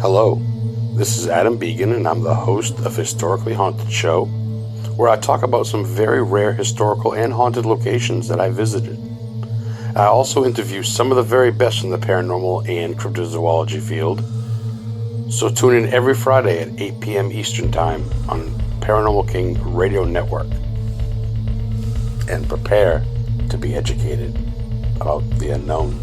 Hello, this is Adam Began, and I'm the host of Historically Haunted Show, where I talk about some very rare historical and haunted locations that I visited. I also interview some of the very best in the paranormal and cryptozoology field. So tune in every Friday at 8 p.m. Eastern Time on Paranormal King Radio Network. And prepare to be educated about the unknown.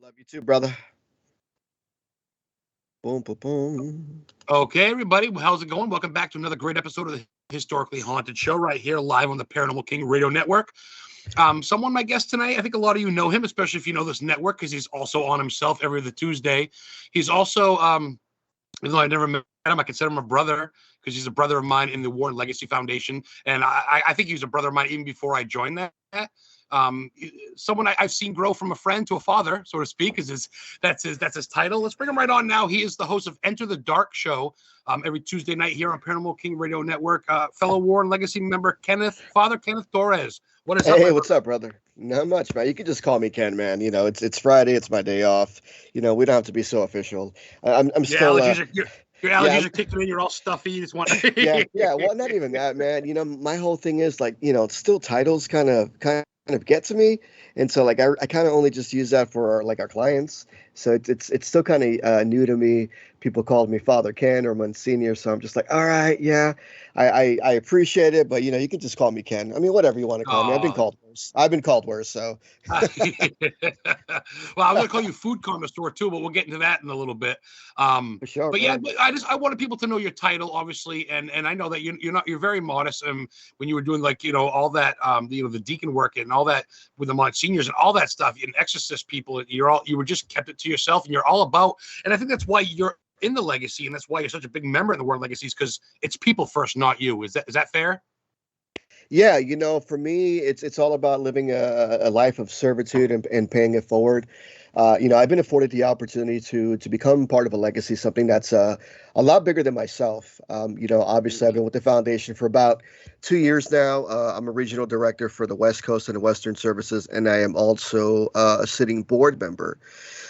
Love you too, brother. Boom, boom, boom. Okay, everybody, how's it going? Welcome back to another great episode of the Historically Haunted Show right here live on the Paranormal King Radio Network. Someone, my guest tonight, I think a lot of you know him, especially if you know this network, because he's also on himself every other Tuesday. He's also, even though I never met him, I consider him a brother because he's a brother of mine in the War and Legacy Foundation. And I think he was a brother of mine even before I joined that. Someone I've seen grow from a friend to a father, so to speak, that's his title. Let's bring him right on now. He is the host of Enter the Dark Show every Tuesday night here on Paranormal King Radio Network. Fellow War and Legacy member Father Kenneth Torres. What is up? Hey, what's up, brother? Not much, man. You can just call me Ken, man. You know, it's Friday. It's my day off. You know, we don't have to be so official. I'm still. Your allergies are kicking in. You're all stuffy. You just want. yeah. Well, not even that, man. You know, my whole thing is like, you know, still titles kind of get to me, and so like I kind of only just use that for like our clients. So it's still kind of new to me. People called me Father Ken or Monsignor, so I'm just like, all right, yeah, I appreciate it, but you know, you can just call me Ken. I mean, whatever you want to call me. I've been called worse. So. Well, I'm gonna call you food connoisseur too, but we'll get into that in a little bit. For sure, but yeah, I wanted people to know your title, obviously, and I know that you're very modest. When you were doing like all that the deacon work and all that with the Monsignors and all that stuff and exorcist people, you were just kept it to yourself, and you're all about. And I think that's why you're in the legacy, and that's why you're such a big member in the War Legacies, because it's people first, not you. Is that fair? Yeah, you know, for me, it's all about living a life of servitude and paying it forward. You know, I've been afforded the opportunity to become part of a legacy, something that's a lot bigger than myself. You know, obviously, I've been with the foundation for about 2 years now. I'm a regional director for the West Coast and the Western Services, and I am also a sitting board member.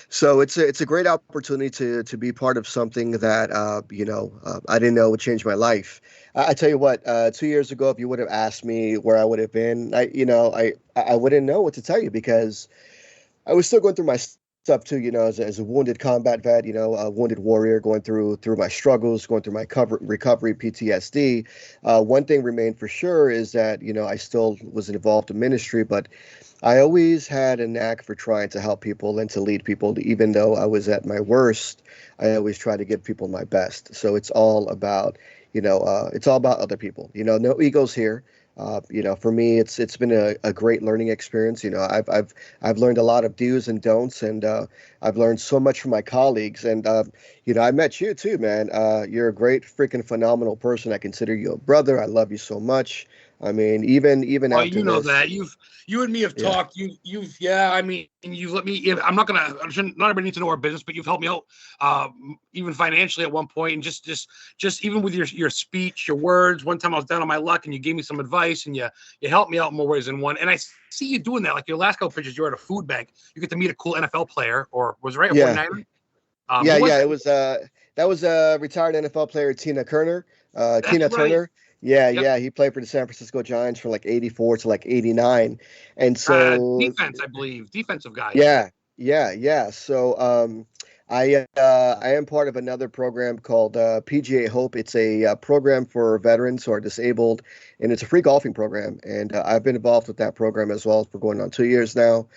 So it's a great opportunity to be part of something that I didn't know would change my life. I tell you what, 2 years ago, if you would have asked me where I would have been, I wouldn't know what to tell you, because I was still going through my stuff too, you know, as a wounded combat vet, you know, a wounded warrior, going through my struggles, going through my recovery, PTSD. One thing remained for sure is that, you know, I still was involved in ministry, but I always had a knack for trying to help people and to lead people. Even though I was at my worst, I always try to give people my best. So it's all about, it's all about other people. You know, no egos here. You know, for me, it's been a great learning experience. You know, I've learned a lot of do's and don'ts, and I've learned so much from my colleagues. And you know, I met you too, man. You're a great, freaking phenomenal person. I consider you a brother. I love you so much. I mean, even well, after you know this, that you and me have talked. I mean, you've let me. I'm not gonna. Not everybody needs to know our business, but you've helped me out, even financially at one point, and just even with your speech, your words. One time I was down on my luck, and you gave me some advice, and you helped me out in more ways than one. And I see you doing that. Like your last couple pictures, you're at a food bank. You get to meet a cool NFL player, or was it right? yeah, 49er? It was that was retired NFL player Tina Turner. That's Tina right. Turner. Yeah, Yep. yeah, he played for the San Francisco Giants from like 84 to like 89. And so Defense, I believe, defensive guy. yeah. So I am part of another program called PGA Hope. It's a program for veterans who are disabled, and it's a free golfing program. And I've been involved with that program as well for going on 2 years now.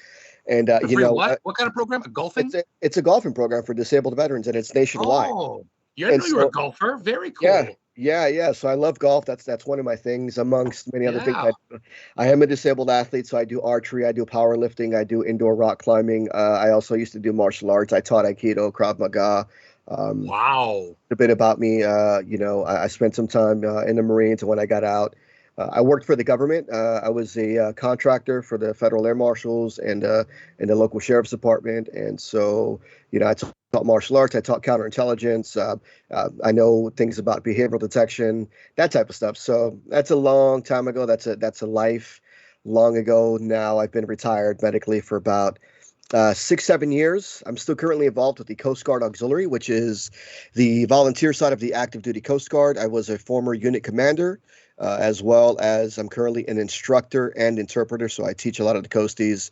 And For free what? What kind of program? Golfing? it's a golfing program for disabled veterans, and it's nationwide. Oh, Yeah, I And know you were a so, golfer. Very yeah, cool. yeah. So I love golf. That's one of my things amongst many other things. Yeah. I am a disabled athlete, so I do archery, I do powerlifting, I do indoor rock climbing. I also used to do martial arts. I taught Aikido, Krav Maga. Um, Wow. a bit about me. I spent some time in the Marines, and when I got out, I worked for the government. I was a contractor for the federal air marshals and in the local sheriff's department. And so, I taught martial arts. I taught counterintelligence. I know things about behavioral detection, that type of stuff. So that's a long time ago. That's a life long ago. Now I've been retired medically for about 6, 7 years. I'm still currently involved with the Coast Guard Auxiliary, which is the volunteer side of the active duty Coast Guard. I was a former unit commander, as well as I'm currently an instructor and interpreter. So I teach a lot of the Coasties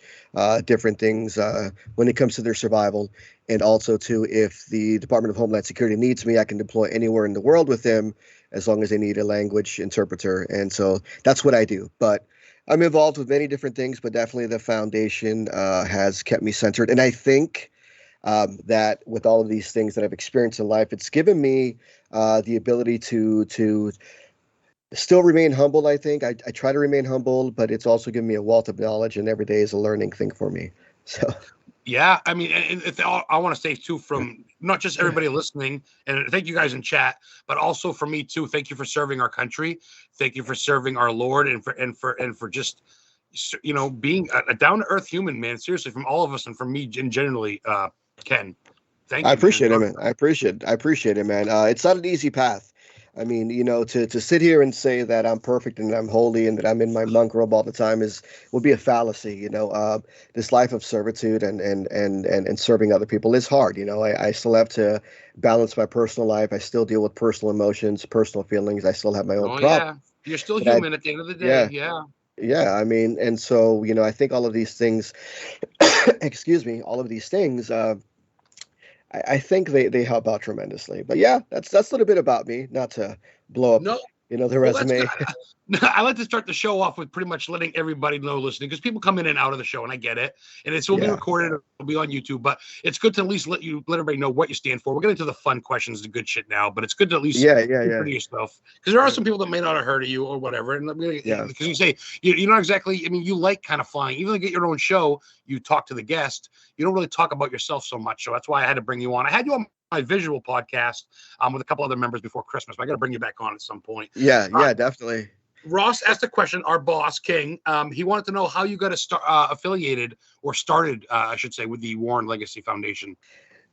different things when it comes to their survival. And also, too, if the Department of Homeland Security needs me, I can deploy anywhere in the world with them as long as they need a language interpreter. And so that's what I do. But I'm involved with many different things, but definitely the foundation has kept me centered. And I think that with all of these things that I've experienced in life, it's given me the ability to still remain humble. I think I try to remain humble, but it's also given me a wealth of knowledge, and every day is a learning thing for me. So, Yeah, I mean, and I want to say too, from not just everybody listening, and thank you guys in chat, but also for me too. Thank you for serving our country. Thank you for serving our Lord, and for just being a down to earth human, man. Seriously, from all of us, and from me in generally, Ken. Thank I you, man. appreciate it, man. I appreciate it, man. It's not an easy path. I mean, to sit here and say that I'm perfect and I'm holy and that I'm in my monk robe all the time would be a fallacy. This life of servitude and serving other people is hard. I still have to balance my personal life. I still deal with personal emotions, personal feelings. I still have my own Oh problems. yeah, you're still But human at the end of the day. yeah, Yeah. yeah. I mean, and so I think all of these things, excuse me, all of these things. I think they help out tremendously. But yeah, that's a little bit about me, not to blow up, No, the well, that's good. resume. I like to start the show off with pretty much letting everybody know listening, because people come in and out of the show, and I get it. And it will be Yeah, recorded, it'll be on YouTube, but it's good to at least let everybody know what you stand for. We're getting to the fun questions, the good shit now, but it's good to at least yeah. introduce yourself, because there are some people that may not have heard of you or whatever. And Yeah. because you say you're not exactly, I mean, you like kind of flying, even though you get your own show, you talk to the guest, you don't really talk about yourself so much. So that's why I had to bring you on. I had you on my visual podcast with a couple other members before Christmas, but I got to bring you back on at some point. Yeah, definitely. Ross asked a question, our boss, King. He wanted to know how you got affiliated or started, I should say, with the Warren Legacy Foundation.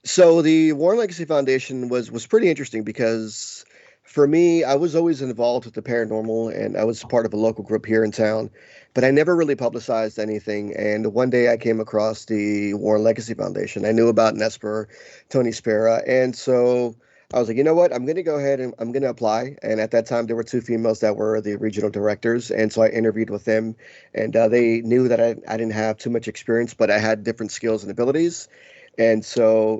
So the Warren Legacy Foundation was pretty interesting because for me, I was always involved with the paranormal and I was part of a local group here in town, but I never really publicized anything. And one day I came across the Warren Legacy Foundation. I knew about Nesper, Tony Spera, and so I was like, you know what? I'm going to go ahead and I'm going to apply. And at that time, there were two females that were the regional directors, and so I interviewed with them, and they knew that I didn't have too much experience, but I had different skills and abilities. And so,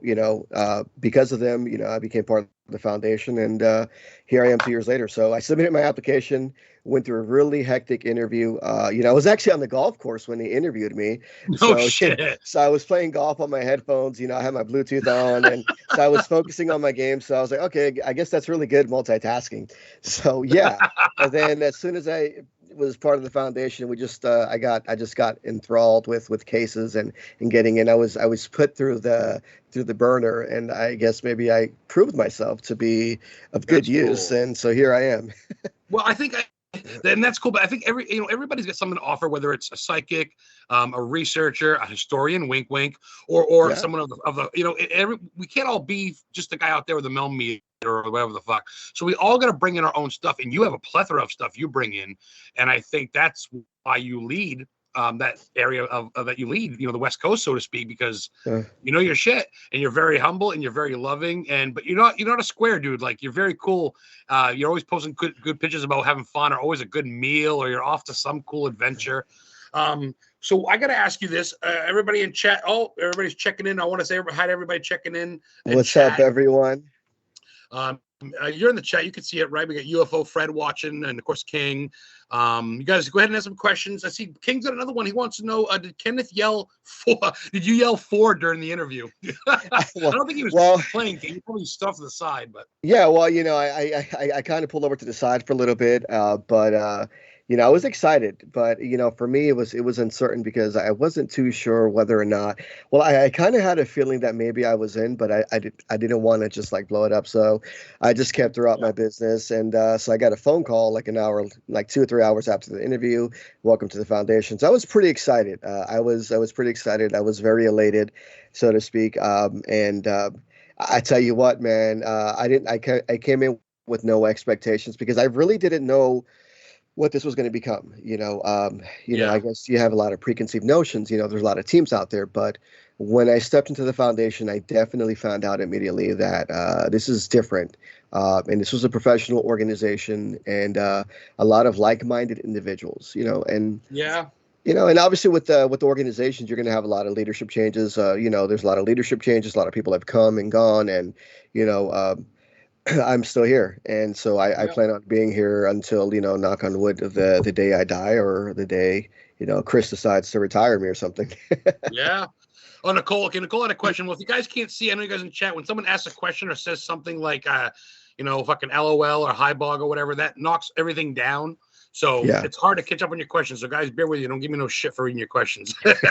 because of them, I became part of the foundation, and here I am 2 years later. So I submitted my application, went through a really hectic interview. I was actually on the golf course when they interviewed me. No So, shit. so I was playing golf on my headphones. I had my Bluetooth on, and so I was focusing on my game. So I was like, okay, I guess that's really good multitasking. So yeah, and then as soon as I was part of the foundation, we just I just got enthralled with cases and getting in. I was put through the burner, and I guess maybe I proved myself to be of good That's use, cool. and so here I am. Well, I think and that's cool, but I think everybody's got something to offer, whether it's a psychic, a researcher, a historian, wink wink, or Yeah, someone of the we can't all be just the guy out there with the millimeter or whatever the fuck. So we all got to bring in our own stuff, and you have a plethora of stuff you bring in, and I think that's why you lead that area of that you lead, the West Coast, so to speak, because uh, you know your shit, and you're very humble and you're very loving, but you're not a square dude. Like, you're very cool. You're always posting good pictures about having fun, or always a good meal, or you're off to some cool adventure. So I got to ask you this, everybody in chat. Oh, everybody's checking in. I want to say hi to everybody checking in what's up, chat. everyone? You're in the chat. You can see it, right? We got UFO Fred watching, and of course King. You guys go ahead and ask some questions. I see King's got another one. He wants to know: did Kenneth yell for? Did you yell for during the interview? I don't think he was playing. He probably stuff to the side, but yeah. Well, I kind of pulled over to the side for a little bit, but I was excited, but for me it was uncertain because I wasn't too sure whether or not. Well, I kind of had a feeling that maybe I was in, but I didn't want to just like blow it up, so I just kept throughout my business, and so I got a phone call like an hour, like 2 or 3 hours after the interview. Welcome to the foundation. So I was pretty excited. I was pretty excited. I was very elated, so to speak. And I tell you what, man, I came in with no expectations because I really didn't know what this was going to become. I guess you have a lot of preconceived notions. There's a lot of teams out there, but when I stepped into the foundation, I definitely found out immediately that this is different. And this was a professional organization and a lot of like-minded individuals, and and obviously with the organizations, you're going to have a lot of leadership changes. There's a lot of leadership changes. A lot of people have come and gone, and I'm still here, and so I plan on being here until knock on wood, the day I die or the day Chris decides to retire me or something. Yeah. Oh, Nicole. Okay, Nicole had a question. Well, if you guys can't see, I know you guys in chat. When someone asks a question or says something like, fucking LOL or hi bog or whatever, that knocks everything down. So it's hard to catch up on your questions. So guys, bear with you. Don't give me no shit for reading your questions. It's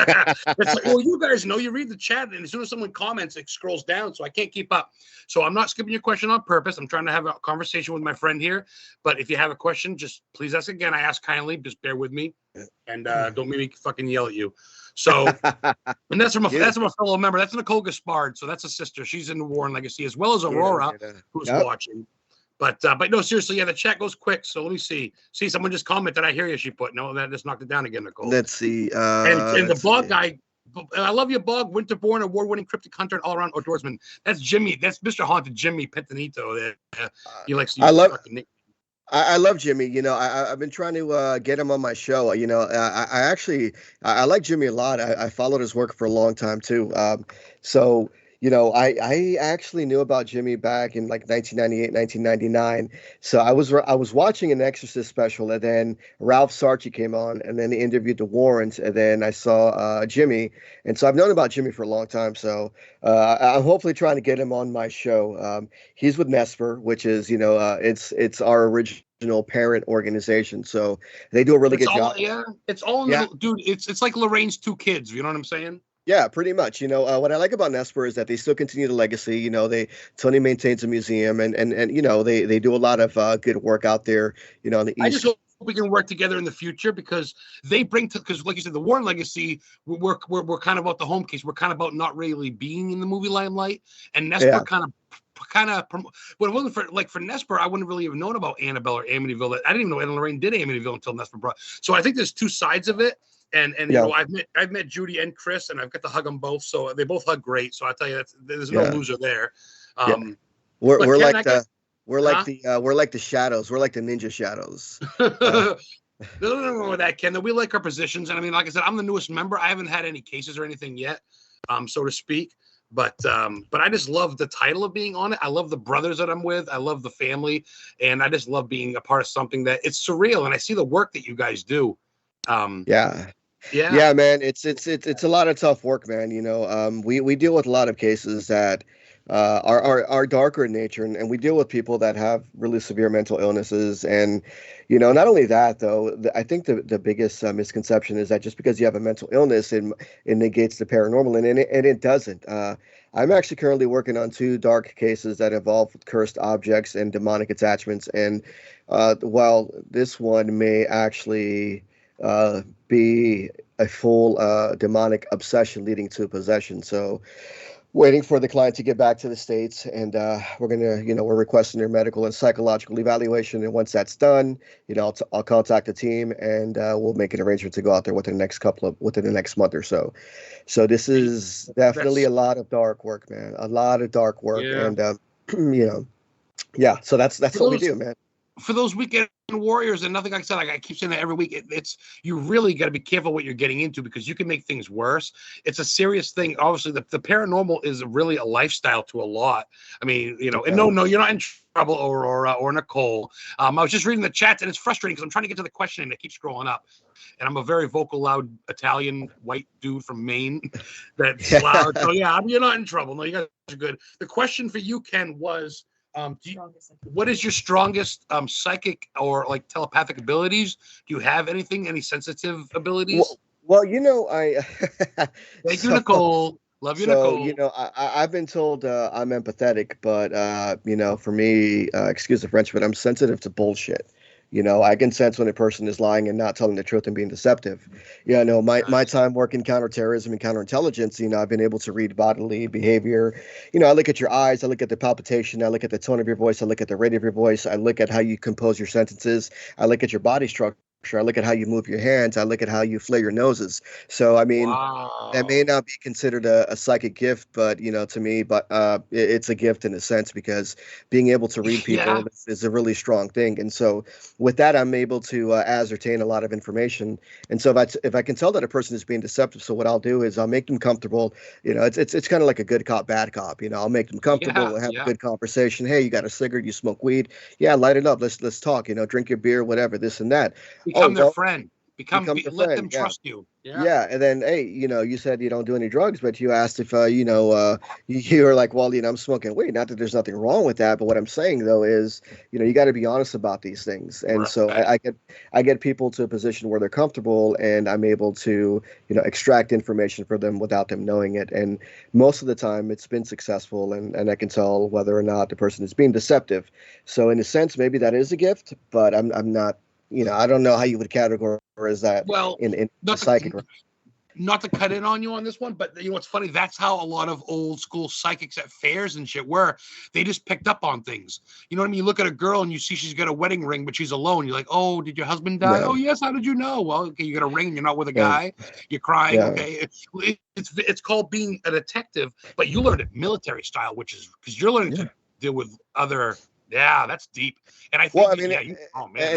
like, well, you guys know you read the chat, and as soon as someone comments, it scrolls down, so I can't keep up. So I'm not skipping your question on purpose. I'm trying to have a conversation with my friend here. But if you have a question, just please ask again. I ask kindly. Just bear with me, and don't make me fucking yell at you. So, and that's from a fellow member. That's Nicole Gaspard. So that's a sister. She's in the War and Legacy, as well as Aurora, who's watching. But no, seriously, the chat goes quick. So let me see. See, someone just commented. I hear you. She put no. That just knocked it down again, Nicole. Let's see. And the bog guy. I love you, Bog. Winterborn, award-winning cryptic hunter, and all-around outdoorsman. That's Jimmy. That's Mr. Haunted Jimmy Pentanito. He likes to use fucking name. I love Jimmy. I've been trying to get him on my show. I like Jimmy a lot. I followed his work for a long time too. I actually knew about Jimmy back in like 1998, 1999. So I was watching an Exorcist special, and then Ralph Sarchi came on, and then he interviewed the Warrens, and then I saw Jimmy, and so I've known about Jimmy for a long time. So I'm hopefully trying to get him on my show. He's with Nesper, which is it's our original parent organization, so they do a really good job. Yeah, it's all dude. It's like Lorraine's two kids. You know what I'm saying? Yeah, pretty much. What I like about Nesper is that they still continue the legacy. Tony maintains a museum, and they do a lot of good work out there. On the East. I just hope we can work together in the future because they bring because like you said, the Warren Legacy, we're kind of about the home case. We're kind of about not really being in the movie limelight, and Nesper kind of. But it wasn't for Nesper, I wouldn't really have known about Annabelle or Amityville. I didn't even know Ed and Lorraine did Amityville until Nesper brought. So I think there's two sides of it. And I've met Judy and Chris, and I've got to hug them both. So they both hug great. So I tell you, there's no loser there. We're like the shadows. We're like the ninja shadows. There's nothing wrong with that, Ken. We like our positions, and I mean, like I said, I'm the newest member. I haven't had any cases or anything yet, so to speak. But I just love the title of being on it. I love the brothers that I'm with. I love the family, and I just love being a part of something that it's surreal. And I see the work that you guys do. Yeah, man, it's a lot of tough work, man. We deal with a lot of cases that are darker in nature, and we deal with people that have really severe mental illnesses. And not only that, though, I think the biggest misconception is that just because you have a mental illness, it negates the paranormal, and it doesn't. I'm actually currently working on 2 dark cases that involve cursed objects and demonic attachments. And while this one may actually be a full demonic obsession leading to possession. So waiting for the client to get back to the States, and we're requesting their medical and psychological evaluation. And once that's done, I'll contact the team, and we'll make an arrangement to go out there within the next month or so. So this is definitely a lot of dark work, man. A lot of dark work. And so that's what we do, man. for those weekend warriors, and nothing like I said, like I keep saying that every week, it's you really got to be careful what you're getting into because you can make things worse. It's a serious thing. Obviously, the paranormal is really a lifestyle to a lot. I mean, you know, and no, you're not in trouble, Aurora or Nicole. I was just reading the chats, and it's frustrating because I'm trying to get to the question and it keeps scrolling up. And I'm a very vocal, loud Italian white dude from Maine that's loud. So yeah, you're not in trouble. No, you guys are good. The question for you, Ken, was. What is your strongest psychic or like telepathic abilities? Do you have anything, any sensitive abilities? Well, you know, Thank you, Nicole. Love you, Nicole. You know, I've been told I'm empathetic, but you know, for me, excuse the French, but I'm sensitive to bullshit. You know, I can sense when a person is lying and not telling the truth and being deceptive. Yeah, no, my time working counterterrorism and counterintelligence, you know, I've been able to read bodily behavior. You know, I look at your eyes, I look at the palpitation, I look at the tone of your voice, I look at the rate of your voice, I look at how you compose your sentences, I look at your body structure. I look at how you move your hands. I look at how you flare your noses. So, I mean, that may not be considered a psychic gift, but, you know, to me, but it's a gift in a sense because being able to read people is a really strong thing. And so with that, I'm able to ascertain a lot of information. And so if I can tell that a person is being deceptive, so what I'll do is I'll make them comfortable. You know, it's kind of like a good cop, bad cop. You know, I'll make them comfortable, have a good conversation. Hey, you got a cigarette? You smoke weed? Yeah, light it up. Let's talk. You know, drink your beer, whatever, this and that. Become their friend. Let them yeah. trust you. Yeah. And then, hey, you know, you said you don't do any drugs, but you asked if, you know, you were like, well, you know, I'm smoking weed. Not that there's nothing wrong with that, but what I'm saying though is, you know, you got to be honest about these things. And so I get people to a position where they're comfortable, and I'm able to, you know, extract information for them without them knowing it. And most of the time, it's been successful, and I can tell whether or not the person is being deceptive. So in a sense, maybe that is a gift, but I'm not. You know, I don't know how you would categorize that in psychic. Not to cut in on you on this one, but you know what's funny? That's how a lot of old school psychics at fairs and shit were. They just picked up on things. You know what I mean? You look at a girl and you see she's got a wedding ring, but she's alone. You're like, oh, did your husband die? No. Oh, yes. How did you know? Well, okay, you got a ring and you're not with a guy. You're crying. Yeah. Okay. It's called being a detective, but you learned it military style, which is because you're learning to deal with other. Yeah, that's deep. And I think, well, I mean,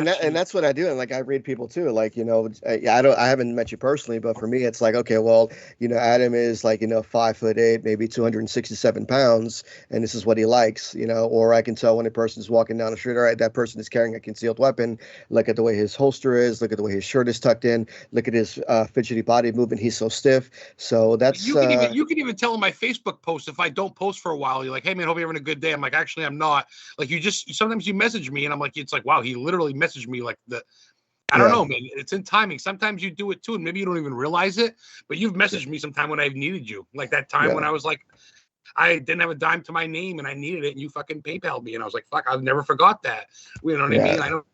and that's what I do. And like, I read people too. Like, you know, I haven't met you personally, but for me, it's like, okay, well, you know, Adam is like, you know, 5'8", maybe 267 pounds, and this is what he likes, you know. Or I can tell when a person is walking down the street, all right, that person is carrying a concealed weapon. Look at the way his holster is. Look at the way his shirt is tucked in. Look at his fidgety body movement. He's so stiff. So that's you can even tell in my Facebook post if I don't post for a while. You're like, hey man, hope you're having a good day. I'm like, actually, I'm not. Like sometimes you message me and I'm like, it's like, wow, he literally messaged me like I don't know, man. It's in timing. Sometimes you do it too, and maybe you don't even realize it, but you've messaged me sometime when I've needed you. Like that time when I was like, I didn't have a dime to my name and I needed it, and you fucking PayPal'd me, and I was like, fuck, I've never forgot that. You know what I mean? I don't.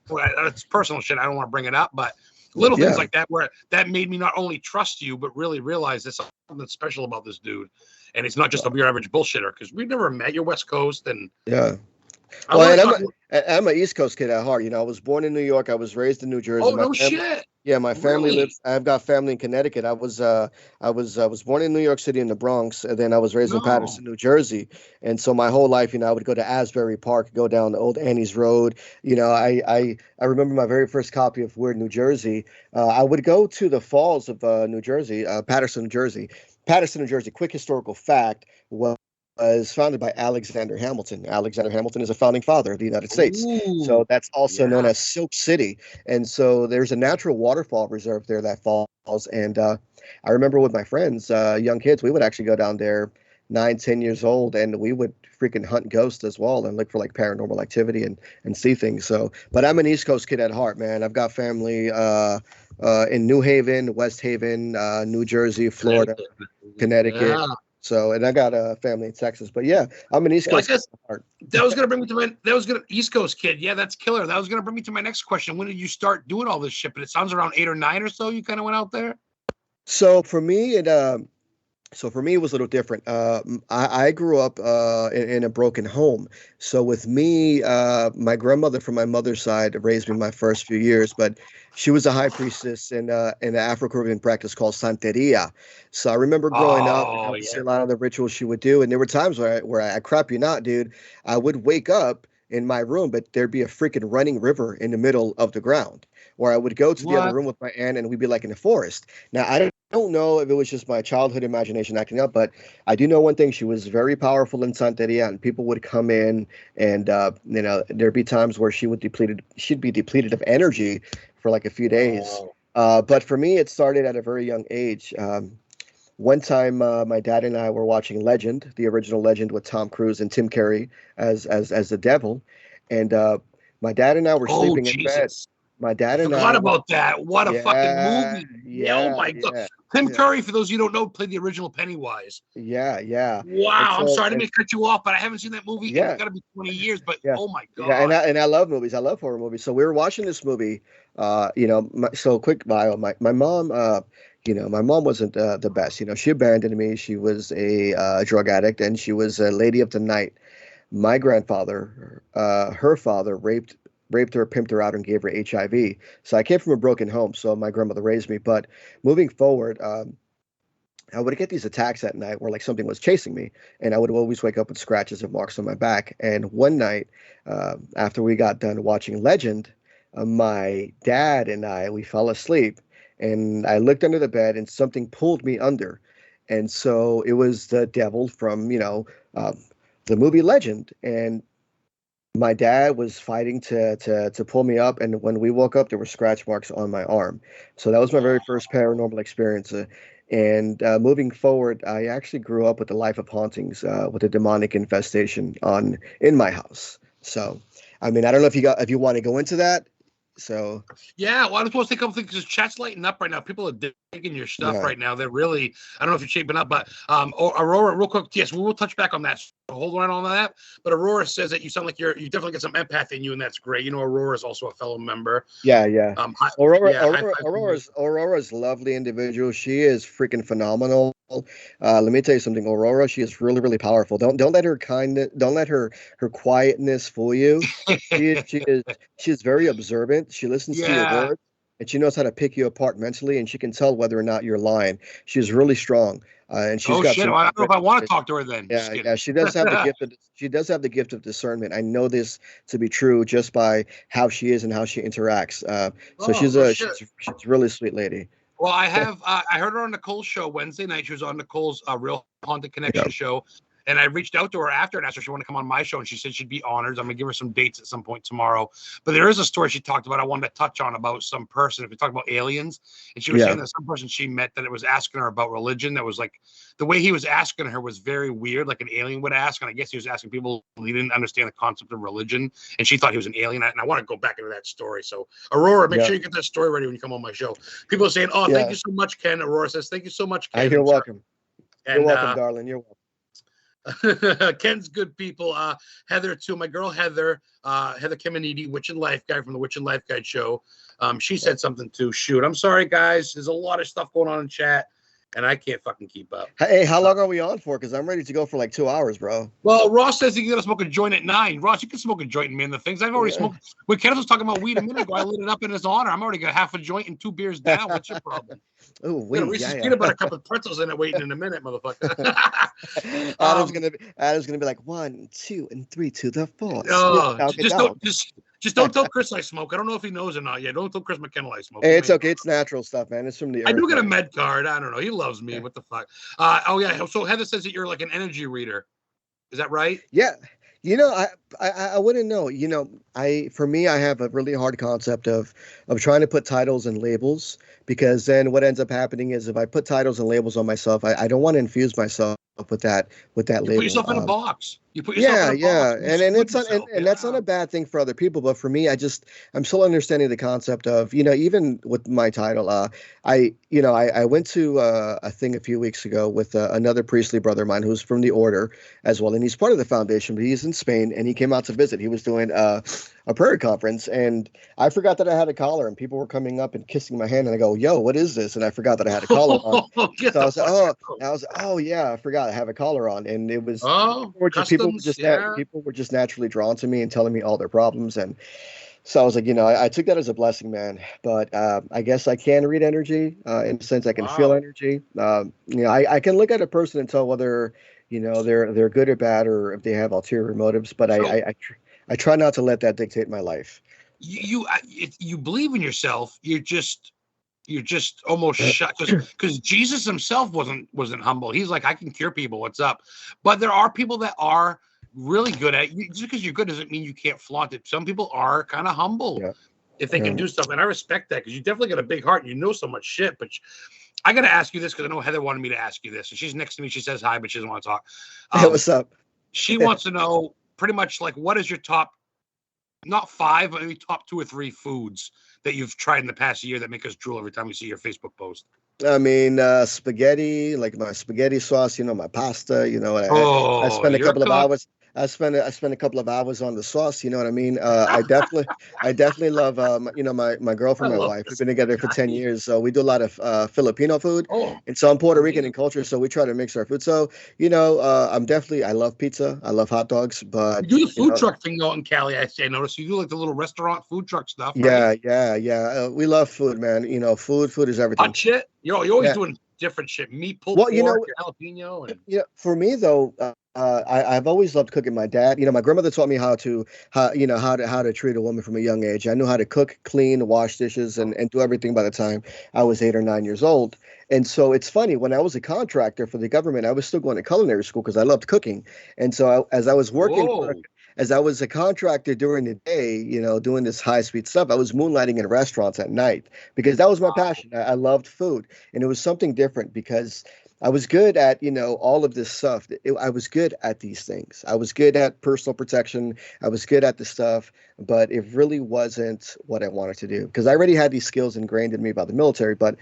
It's personal shit. I don't want to bring it up, but little things like that where that made me not only trust you, but really realize there's something special about this dude, and it's not just your average bullshitter because we've never met. You're West Coast, and Well, I'm an East Coast kid at heart. You know, I was born in New York. I was raised in New Jersey. Oh, no shit. Yeah, my family lives. I've got family in Connecticut. I was born in New York City in the Bronx, and then I was raised in Paterson, New Jersey. And so my whole life, you know, I would go to Asbury Park, go down the old Annie's Road. You know, I remember my very first copy of Weird New Jersey. I would go to the falls of New Jersey, Paterson, New Jersey. Paterson, New Jersey. Quick historical fact. Was founded by Alexander Hamilton. Alexander Hamilton is a founding father of the United States. So that's also known as Silk City. And so there's a natural waterfall reserve there that falls. And I remember with my friends, young kids, we would actually go down there 9-10 years old, and we would freaking hunt ghosts as well and look for like paranormal activity and see things. So, but I'm an East Coast kid at heart, man. I've got family in New Haven, West Haven, New Jersey, Florida, Connecticut. So, and I got a family in Texas, but yeah, I'm an East Coast kid at heart. That was gonna bring me to East Coast kid. Yeah, that's killer. That was gonna bring me to my next question. When did you start doing all this shit? But it sounds around 8 or 9 or so. You kind of went out there. So for me, it was a little different. I grew up in a broken home. So with me, my grandmother from my mother's side raised me my first few years, but she was a high priestess in an Afro-Caribbean practice called Santeria. So I remember growing up, and I would see a lot of the rituals she would do. And there were times where I crap you not, dude, I would wake up in my room, but there'd be a freaking running river in the middle of the ground. Or I would go to the other What? room with my aunt and we'd be like in the forest. Now, I don't know if it was just my childhood imagination acting up, but I do know one thing. She was very powerful in Santeria, and people would come in and, there'd be times where she'd be depleted of energy for like a few days. Oh. But for me, it started at a very young age. One time, my dad and I were watching Legend, the original Legend with Tom Cruise and Tim Curry as the devil, and my dad and I were Oh, sleeping in bed. Jesus. My I dad and forgot I were, about that. What a fucking yeah, movie. Yeah, oh yeah, my God. yeah, Tim yeah, Curry, for those of you who don't know, played the original Pennywise. yeah. And Wow. I'm so, sorry to and make cut you off, but I haven't seen that movie in yeah, gotta be 20 years. But yeah, oh my yeah, and God. I love movies. I love horror movies. So we were watching this movie. So quick bio. My mom. My mom wasn't the best. She abandoned me. She was a drug addict, and she was a lady of the night. My grandfather, her father, raped her, pimped her out, and gave her HIV. So I came from a broken home. So my grandmother raised me. But moving forward, I would get these attacks at night where like something was chasing me, and I would always wake up with scratches and marks on my back. And one night, after we got done watching Legend, my dad and we fell asleep, and I looked under the bed, and something pulled me under, and so it was the devil from the movie Legend, and my dad was fighting to pull me up, and when we woke up, there were scratch marks on my arm. So that was my very first paranormal experience. And moving forward, I actually grew up with the life of hauntings, with a demonic infestation on in my house. So, I mean, I don't know if you want to go into that. So, Yeah, well, I was supposed to take a couple things because chat's lighting up right now. People are digging your stuff yeah, right now. They're really, I don't know if you're shaping up, but Aurora, real quick, yes, we will touch back on that. So hold on that. But Aurora says that you sound like you definitely get some empath in you, and that's great. Aurora is also a fellow member. yeah. Aurora, Yeah, high Aurora, five to you. Aurora's a lovely individual. She is freaking phenomenal. Let me tell you something, Aurora. She is really, really powerful. Don't let don't let her quietness fool you. She is very observant. She listens to your Yeah. words, and she knows how to pick you apart mentally, and she can tell whether or not you're lying. She's really strong, and she's Oh got shit. some Well, I don't know if great. I want to talk to her then. Just Yeah, kidding. yeah, she does have the gift of discernment. I know this to be true just by how she is and how she interacts. So Oh she's no a shit. she's a really sweet lady. Well, I have. I heard her on Nicole's show Wednesday night. She was on Nicole's Real Haunted Yeah, Connection show, and I reached out to her after and asked her if she wanted to come on my show, and she said she'd be honored. I'm gonna give her some dates at some point tomorrow. But there is a story she talked about. I wanted to touch on about some person. If we talk about aliens, and she was yeah, saying that some person she met that it was asking her about religion. That was like the way he was asking her was very weird, like an alien would ask. And I guess he was asking people who didn't understand the concept of religion, and she thought he was an alien. And I want to go back into that story. So Aurora, make yeah, sure you get that story ready when you come on my show. People are saying, "Oh, thank yeah. you so much, Ken." Aurora says, "Thank you so much, Ken." You're welcome. You're And welcome, darling. You're welcome. Ken's good people. Heather too. My girl Heather, Heather Kiminiti, Witch and Life Guide from the Witch and Life Guide show. She said something too. Shoot, I'm sorry, guys. There's a lot of stuff going on in chat, and I can't fucking keep up. Hey, how long are we on for? Because I'm ready to go for like 2 hours, bro. Well, Ross says he's gonna smoke a joint at 9. Ross, you can smoke a joint and man the things. I've already Yeah. smoked. When Kenneth was talking about weed a minute ago, I lit it up in his honor. I'm already got half a joint and 2 beers down. What's your problem? Oh, We got a wait, Reese's yeah, peanut butter cup with pretzels in it waiting in a minute, motherfucker. yeah. um, Adam's gonna be like 1, 2, and 3 to the 4. Doggy just dog. don't tell Chris I smoke. I don't know if he knows or not yet. Don't tell Chris McKenna I smoke. Hey, it's okay. It's natural stuff, man. It's from the I do earth, get a man. med card. I don't know. He loves me. Yeah. What the fuck? Oh yeah. So Heather says that you're like an energy reader. Is that right? Yeah, I wouldn't know. For me, I have a really hard concept of trying to put titles and labels, because then what ends up happening is if I put titles and labels on myself, I don't want to infuse myself with that You put label. yourself in a box. You put yourself in a Yeah, box. You and exclude it's not, yourself. and that's not a bad thing for other people, but for me, I'm still understanding the concept of, even with my title, I went to a thing a few weeks ago with another priestly brother of mine who's from the order as well, and he's part of the foundation, but he's in Spain, and he came out to visit. He was doing a prayer conference, and I forgot that I had a collar, and people were coming up and kissing my hand, and I go, "Yo, what is this?" And I forgot that I had a collar on. Get So I the was like, fuck "Oh," out. I was, "Oh yeah, I forgot I have a collar on," and it was Oh, customs. Yeah. people were just naturally drawn to me and telling me all their problems, and so I was like, I took that as a blessing, man. But I guess I can read energy, in a sense I can feel Wow. energy. I can look at a person and tell whether they're good or bad, or if they have ulterior motives. But So I try not to let that dictate my life. You believe in yourself. You're just almost shut, because Jesus himself wasn't humble. He's like, I can cure people. What's up? But there are people that are really good at it. Just because you're good doesn't mean you can't flaunt it. Some people are kind of humble Yeah. if they can do stuff, and I respect that, because you definitely got a big heart and you know so much shit. But I got to ask you this, because I know Heather wanted me to ask you this, and she's next to me. She says hi, but she doesn't want to talk. Hey, what's up? She wants to know pretty much like, what is your top, not 5, but maybe top 2 or 3 foods that you've tried in the past year that make us drool every time we see your Facebook post? I mean, spaghetti, like my spaghetti sauce, my pasta, I spend a You're a couple of cook. hours. I spend a couple of hours on the sauce. You know what I mean? I definitely love, my girlfriend, I my love wife. We've this been together for 10 guy. years, so we do a lot of Filipino food, Oh, and so I'm Puerto Rican in amazing. culture, so we try to mix our food. So, I love pizza, I love hot dogs, You but do the food truck thing out in Cali. I noticed you do like the little restaurant food truck stuff, right? yeah. We love food, man. Food is everything. Hot shit. You're always Yeah. doing different shit. Meat, pulled Well, pork, your jalapeno, and For me though, I've always loved cooking. My dad, my grandmother taught me how to treat a woman from a young age. I knew how to cook, clean, wash dishes, and do everything by the time I was 8 or 9 years old. And so it's funny, when I was a contractor for the government, I was still going to culinary school because I loved cooking. And so as I was working whoa. as I was a contractor during the day, doing this high speed stuff, I was moonlighting in restaurants at night because that was my passion. I loved food, and it was something different because I was good at, all of this stuff. I was good at these things. I was good at personal protection. I was good at the stuff, but it really wasn't what I wanted to do because I already had these skills ingrained in me by the military, but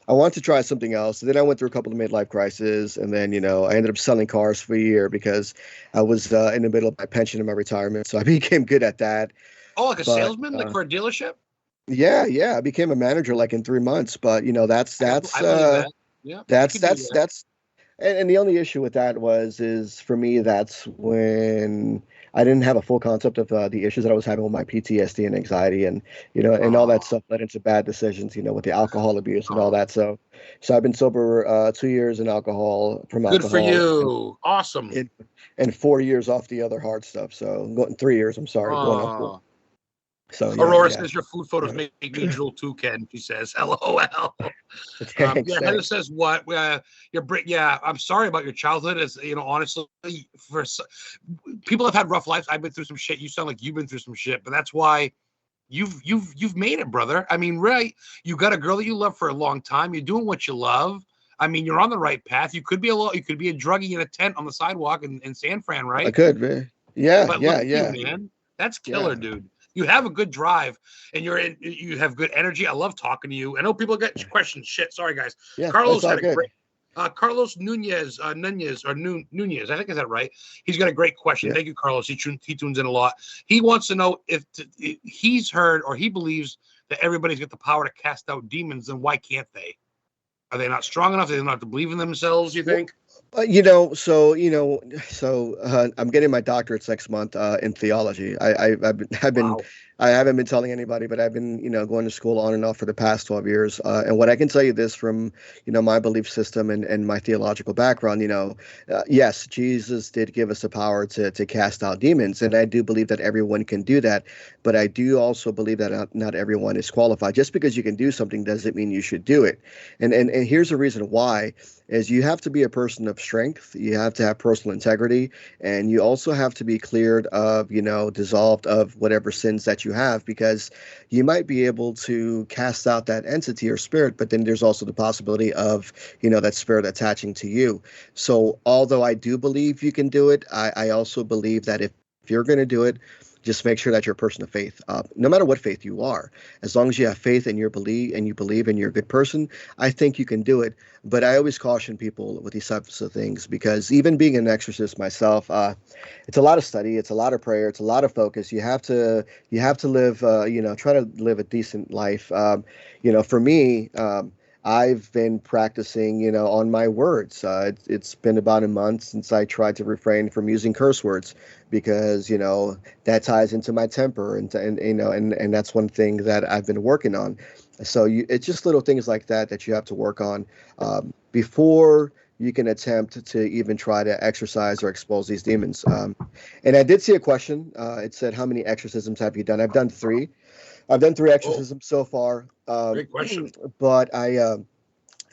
I wanted to try something else. And then I went through a couple of midlife crises, and then, I ended up selling cars for a year because I was in the middle of my pension and my retirement. So I became good at that. Oh, like a But salesman, like for a dealership? yeah, I became a manager like in 3 months. But I believe that. Yeah, you could do that. that's and the only issue with that is for me, that's when I didn't have a full concept of the issues that I was having with my PTSD and anxiety, and and all that Oh, stuff led into bad decisions, with the alcohol abuse and all that. So I've been sober 2 years in alcohol from good for alcohol, you. Awesome. and, and 4 years off the other hard stuff. So I'm going 3 years. I'm sorry, going on 4. Oh. So Aurora yeah. says your food photos make me drool too, Ken. She says, LOL. Thanks, Heather thanks. says, what? I'm sorry about your childhood. As honestly, people have had rough lives. I've been through some shit. You sound like you've been through some shit, but that's why you've made it, brother. I mean, right? You got a girl that you love for a long time. You're doing what you love. I mean, you're on the right path. You could be you could be a druggie in a tent on the sidewalk in San Fran, I right? could, man. Yeah, But look yeah, at you, yeah, man. That's killer, yeah, dude. You have a good drive, and you have good energy. I love talking to you. I know people get questions. Shit, sorry guys. yeah. That's Carlos all had a good. great. Carlos Nunez, Nunez. I think is that right? He's got a great question. Yeah. Thank you, Carlos. He tunes in a lot. He wants to know if he's heard or he believes that everybody's got the power to cast out demons. Then why can't they? Are they not strong enough? Are they not to believe in themselves? You think? I'm getting my doctorate next month in theology. Wow. I haven't been telling anybody, but I've been going to school on and off for the past 12 years. And what I can tell you this from my belief system and my theological background, yes, Jesus did give us the power to cast out demons, and I do believe that everyone can do that. But I do also believe that not everyone is qualified. Just because you can do something doesn't mean you should do it. And here's the reason why. Is you have to be a person of strength, you have to have personal integrity, and you also have to be cleared of, dissolved of whatever sins that you have, because you might be able to cast out that entity or spirit, but then there's also the possibility of, that spirit attaching to you. So although I do believe you can do it, I also believe that if you're going to do it, just make sure that you're a person of faith, no matter what faith you are. As long as you have faith in your belief and you believe and you're a good person, I think you can do it. But I always caution people with these types of things, because even being an exorcist myself, it's a lot of study, it's a lot of prayer, it's a lot of focus. You have to live, try to live a decent life. For me, I've been practicing, on my words. It's been about a month since I tried to refrain from using curse words, because that ties into my temper, and that's one thing that I've been working on. So it's just little things like that you have to work on before you can attempt to even try to exorcise or expose these demons. And I did see a question. It said, "How many exorcisms have you done?" I've done 3. I've done 3 Oh, exorcisms so far. great question. But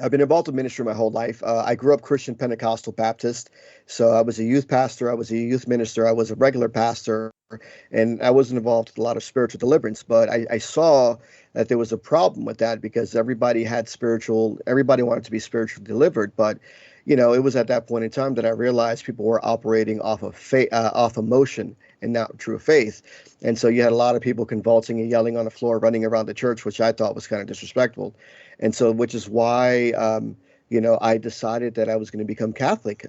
I've been involved in ministry my whole life. I grew up Christian Pentecostal Baptist, so I was a youth pastor, I was a youth minister, I was a regular pastor, and I wasn't involved with a lot of spiritual deliverance. But I saw that there was a problem with that because everybody wanted to be spiritually delivered. But it was at that point in time that I realized people were operating off of faith, off emotion, and not true faith. And so you had a lot of people convulsing and yelling on the floor, running around the church, which I thought was kind of disrespectful. And so, which is why, I decided that I was going to become Catholic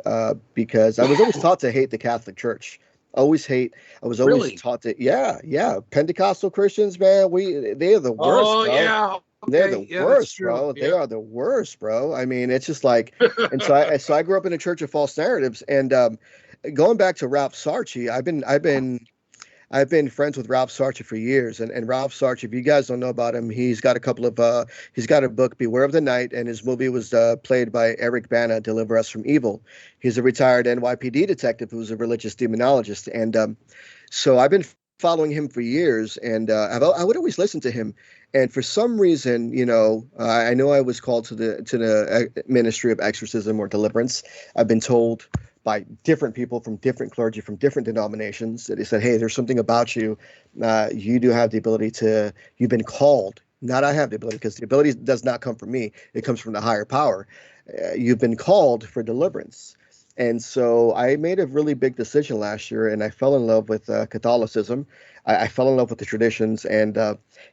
because I was always taught to hate the Catholic Church. I was always Really? taught to, yeah. Pentecostal Christians, man, they are the worst, Oh, bro. yeah. They're Okay. the Yeah, that's worst, true. bro. They Yeah. are the worst, bro. I mean, it's just like, and so I grew up in a church of false narratives. And going back to Ralph Sarchi, I've been friends with Ralph Sarchi for years, and Ralph Sarchi, if you guys don't know about him, he's got he's got a book, Beware of the Night, and his movie was played by Eric Bana, Deliver Us from Evil. He's a retired NYPD detective who's a religious demonologist, and so I've been following him for years, and I would always listen to him. And for some reason, I know I was called to the ministry of exorcism or deliverance. I've been told by different people from different clergy from different denominations that they said, "Hey, there's something about you. You do have the ability to. You've been called. Not I have the ability because the ability does not come from me. It comes from the higher power. You've been called for deliverance." And so I made a really big decision last year, and I fell in love with Catholicism. I fell in love with the traditions, and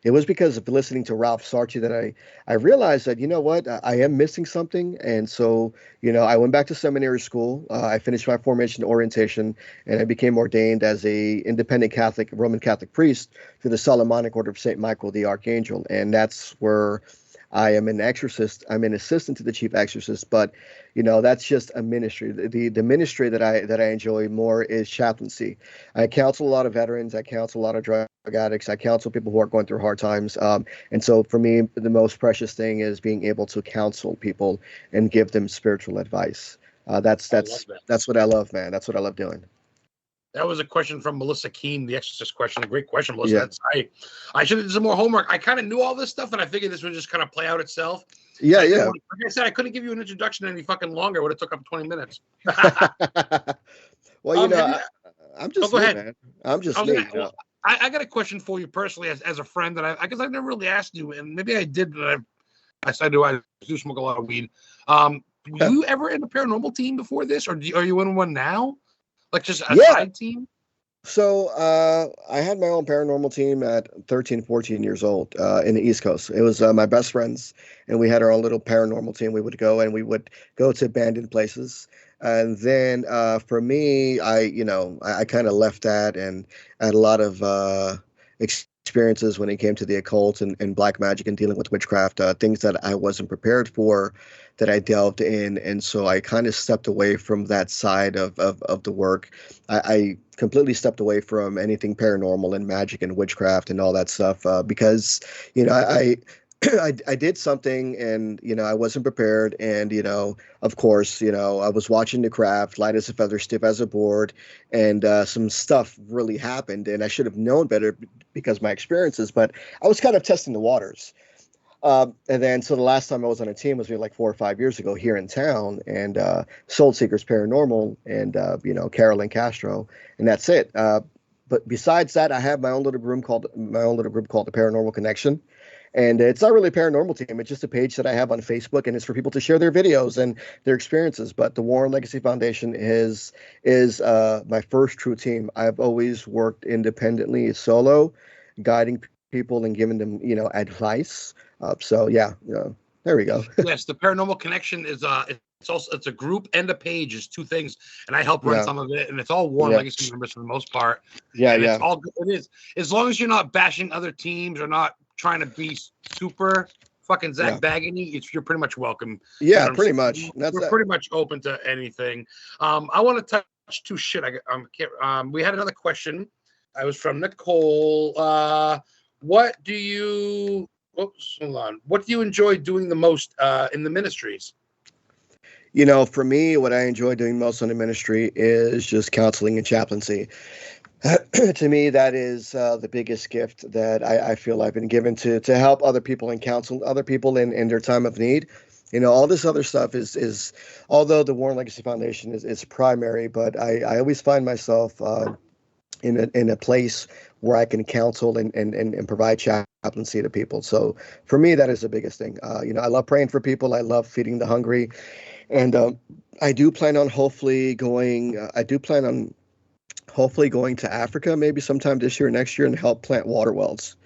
it was because of listening to Ralph Sarchi that I realized that, you know what, I am missing something. And so, I went back to seminary school. I finished my formation orientation, and I became ordained as a independent Catholic, Roman Catholic priest to the Solomonic Order of St. Michael the Archangel. And that's where I am an exorcist. I'm an assistant to the chief exorcist, but that's just a ministry. The ministry that I enjoy more is chaplaincy. I counsel a lot of veterans. I counsel a lot of drug addicts. I counsel people who are going through hard times. And so for me, the most precious thing is being able to counsel people and give them spiritual advice. That's I love that's that. that's what I love, man. That's what I love doing. That was a question from Melissa Keene, the Exorcist question. A great question, Melissa. Yeah. I should have done some more homework. I kind of knew all this stuff, and I figured this would just kind of play out itself. Yeah, I didn't yeah. like I said, I couldn't give you an introduction any fucking longer. It would have took up 20 minutes. Well, Have you? I'm just Go me, ahead. man. I'm I just was me. gonna. Well, I got a question for you personally, as a friend that I guess I never really asked you, and maybe I did, but I said, I do smoke a lot of weed. Were you ever in a paranormal team before this, or are you in one now? Like just a Yeah. side team? So I had my own paranormal team at 13, 14 years old in the East Coast. It was my best friends, and we had our own little paranormal team. We would go and we would go to abandoned places. And then for me, I kind of left that and had a lot of experiences when it came to the occult and black magic and dealing with witchcraft, things that I wasn't prepared for that I delved in. And so I kind of stepped away from that side of the work. I completely stepped away from anything paranormal and magic and witchcraft and all that stuff because, I I did something and, I wasn't prepared. And, of course, I was watching the craft, light as a feather, stiff as a board. And some stuff really happened. And I should have known better because of my experiences. But I was kind of testing the waters. And then, so the last time I was on a team was maybe like 4 or 5 years ago here in town, and Soul Seekers Paranormal, and Carolyn Castro, and that's it. But besides that, I have my own little group called the Paranormal Connection, and it's not really a paranormal team. It's just a page that I have on Facebook, and it's for people to share their videos and their experiences. But the Warren Legacy Foundation is my first true team. I've always worked independently, solo, guiding people and giving them advice. So yeah, there we go. Yes, the Paranormal Connection is it's a group and a page is two things, and I help run Yeah. some of it, and it's all Warren Yeah. Legacy members for the most part. Yeah, And yeah. it's all good. It is, as long as you're not bashing other teams or not trying to be super fucking Zach Baggany, you're pretty much welcome. Yeah, what I'm pretty saying? much. That's We're that. pretty much open to anything. I want to touch two shit. We had another question. I was from Nicole. What do you? Oops, hold on. What do you enjoy doing the most in the ministries? For me, what I enjoy doing most in the ministry is just counseling and chaplaincy. To me, that is the biggest gift that I feel I've been given to help other people and counsel other people in their time of need. All this other stuff is although the Warren Legacy Foundation is primary, but I always find myself in a place where I can counsel and provide chaplaincy to people. So for me, that is the biggest thing. I love praying for people. I love feeding the hungry, and I do plan on hopefully going. Hopefully going to Africa maybe sometime this year or next year and help plant water wells.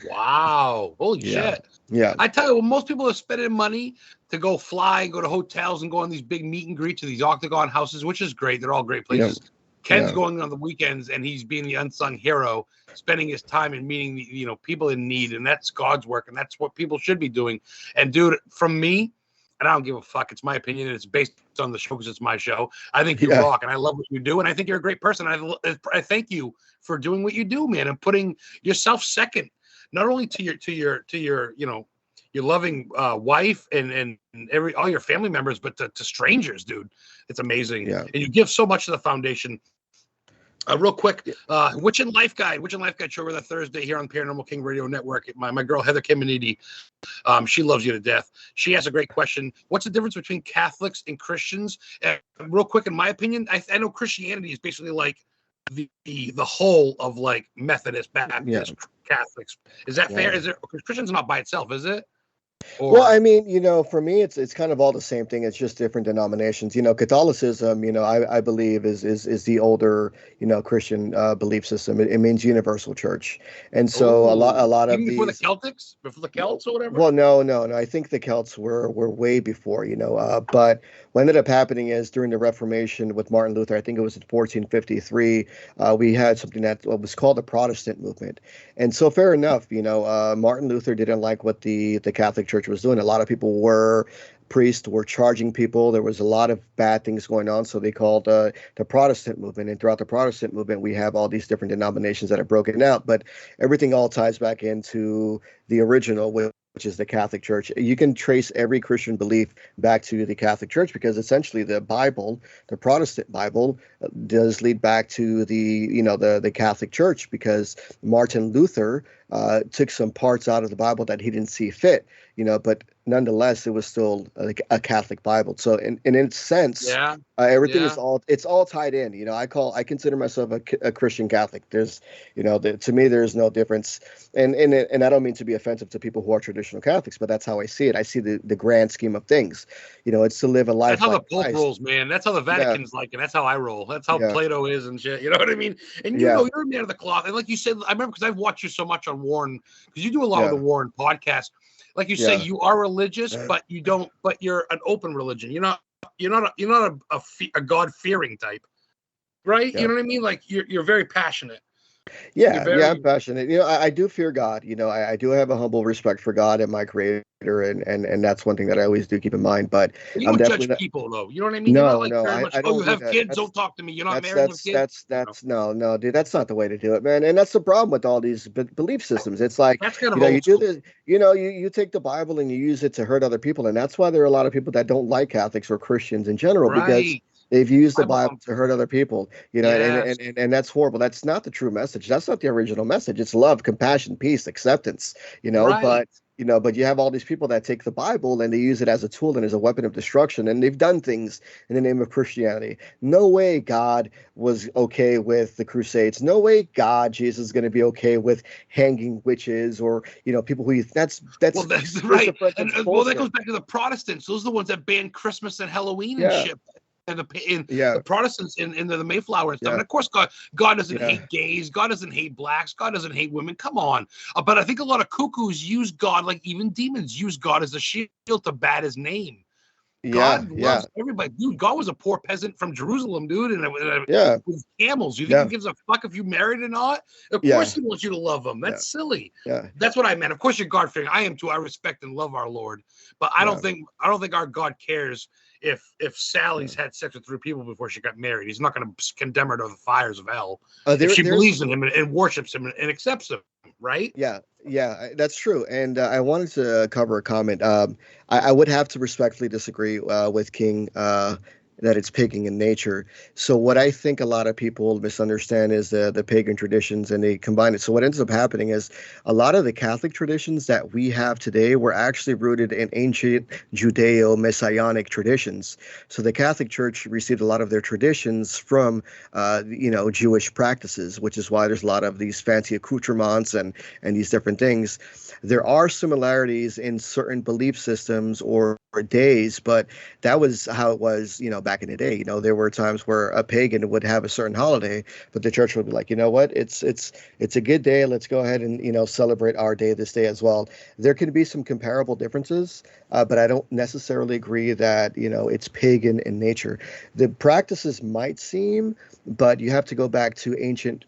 Wow. Holy shit. Yeah. I tell you, well, most people are spending money to go fly, go to hotels, and go on these big meet and greets to these octagon houses, which is great. They're all great places. Yeah. Ken's going on the weekends, and he's being the unsung hero, spending his time and meeting people in need, and that's God's work, and that's what people should be doing. And dude, from me, and I don't give a fuck. It's my opinion, and it's based on the show because it's my show. I think you rock, and I love what you do, and I think you're a great person. I thank you for doing what you do, man, and putting yourself second, not only to your your loving wife and all your family members, but to strangers, dude. It's amazing, and you give so much to the foundation. Real quick, Witch and Life Guide show over that Thursday here on Paranormal King Radio Network. My girl Heather Kiminiti, she loves you to death. She has a great question. What's the difference between Catholics and Christians? Real quick, in my opinion, I know Christianity is basically like the whole of like Methodist, Baptist, Catholics. Is that fair? Is it Christian's not by itself? Is it? Well, I mean, for me, it's kind of all the same thing. It's just different denominations. Catholicism, I believe is the older, Christian belief system. It means universal church, and so a lot of these before the Celtics, before the Celts or whatever. Well, no. I think the Celts were way before, But what ended up happening is during the Reformation with Martin Luther, I think it was in 1453, we had something that was called the Protestant movement, and so fair enough, Martin Luther didn't like what the Catholic Church was doing. A lot of priests were charging people. There was a lot of bad things going on. So they called the Protestant movement. And throughout the Protestant movement, we have all these different denominations that are broken out. But everything all ties back into the original, which is the Catholic Church. You can trace every Christian belief back to the Catholic Church because essentially the Bible, the Protestant Bible, does lead back to the Catholic Church because Martin Luther took some parts out of the Bible that he didn't see fit, but nonetheless, it was still a Catholic Bible. So in its sense, everything is all tied in. I consider myself a Christian Catholic. There's, to me, there's no difference. And I don't mean to be offensive to people who are traditional Catholics, but that's how I see it. I see the grand scheme of things. It's to live a life. That's how the Pope rolls, man. That's how the Vatican's like, and that's how I roll. That's how Plato is and shit. You know what I mean? And you're a man of the cloth. And like you said, I remember because I've watched you so much on Warren, because you do a lot of the Warren podcast. Like you say, you are religious, but you don't. But you're an open religion. You're not a God-fearing type, right? You know what I mean? Like you're very passionate. I'm passionate. I do fear God. I do have a humble respect for God and my Creator, and that's one thing that I always do keep in mind. But you don't judge people, though. You know what I mean? No, I don't. You have kids. Don't talk to me. You're not married with kids. No, dude. That's not the way to do it, man. And that's the problem with all these belief systems. It's like that's kind of you do this. You take the Bible and you use it to hurt other people, and that's why there are a lot of people that don't like Catholics or Christians in general because they've used the Bible to hurt other people, and that's horrible. That's not the true message. That's not the original message. It's love, compassion, peace, acceptance, but you have all these people that take the Bible and they use it as a tool and as a weapon of destruction. And they've done things in the name of Christianity. No way God was okay with the Crusades. No way Jesus is going to be okay with hanging witches or, people who that's right. And that goes back to the Protestants. Those are the ones that banned Christmas and Halloween and shit. And the Protestants in the Mayflower and stuff. And of course, God doesn't hate gays. God doesn't hate blacks. God doesn't hate women. Come on. But I think a lot of cuckoos use God, like even demons use God as a shield to bat his name. God loves everybody. Dude, God was a poor peasant from Jerusalem, dude. And with camels. You think he gives a fuck if you married or not? Of course he wants you to love him. That's silly. Yeah. That's what I meant. Of course you're God-fearing. I am too. I respect and love our Lord. But I don't think our God cares if Sally's had sex with 3 people before she got married. He's not going to condemn her to the fires of hell if she believes in him and worships him and accepts him. right? Yeah, that's true. And I wanted to cover a comment. I would have to respectfully disagree with King that it's pagan in nature. So what I think a lot of people misunderstand is the pagan traditions, and they combine it. So what ends up happening is a lot of the Catholic traditions that we have today were actually rooted in ancient Judeo-Messianic traditions. So the Catholic Church received a lot of their traditions from Jewish practices, which is why there's a lot of these fancy accoutrements and these different things. There are similarities in certain belief systems or days, but that was how it was, back in the day. There were times where a pagan would have a certain holiday, but the church would be like, you know what, it's a good day. Let's go ahead and celebrate our day this day as well. There can be some comparable differences, but I don't necessarily agree that it's pagan in nature. The practices might seem, but you have to go back to ancient.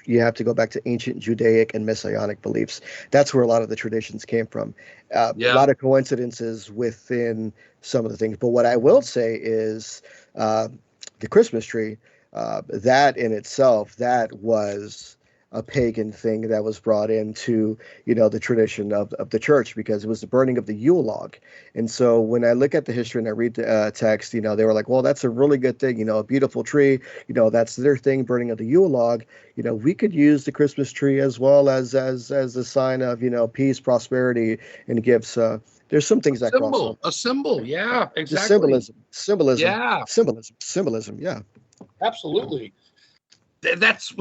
You have to go back to ancient Judaic and Messianic beliefs. That's where a lot of the traditions came from. A lot of coincidences within some of the things. But what I will say is the Christmas tree, that in itself, that was a pagan thing that was brought into, the tradition of the church, because it was the burning of the Yule log. And so when I look at the history and I read the text, they were like, well, that's a really good thing, a beautiful tree, that's their thing, burning of the Yule log. We could use the Christmas tree as well as a sign of, peace, prosperity, and gifts. There's some things that cross over. A symbol. Yeah, Just exactly. symbolism. Yeah, Symbolism. Yeah. absolutely. That's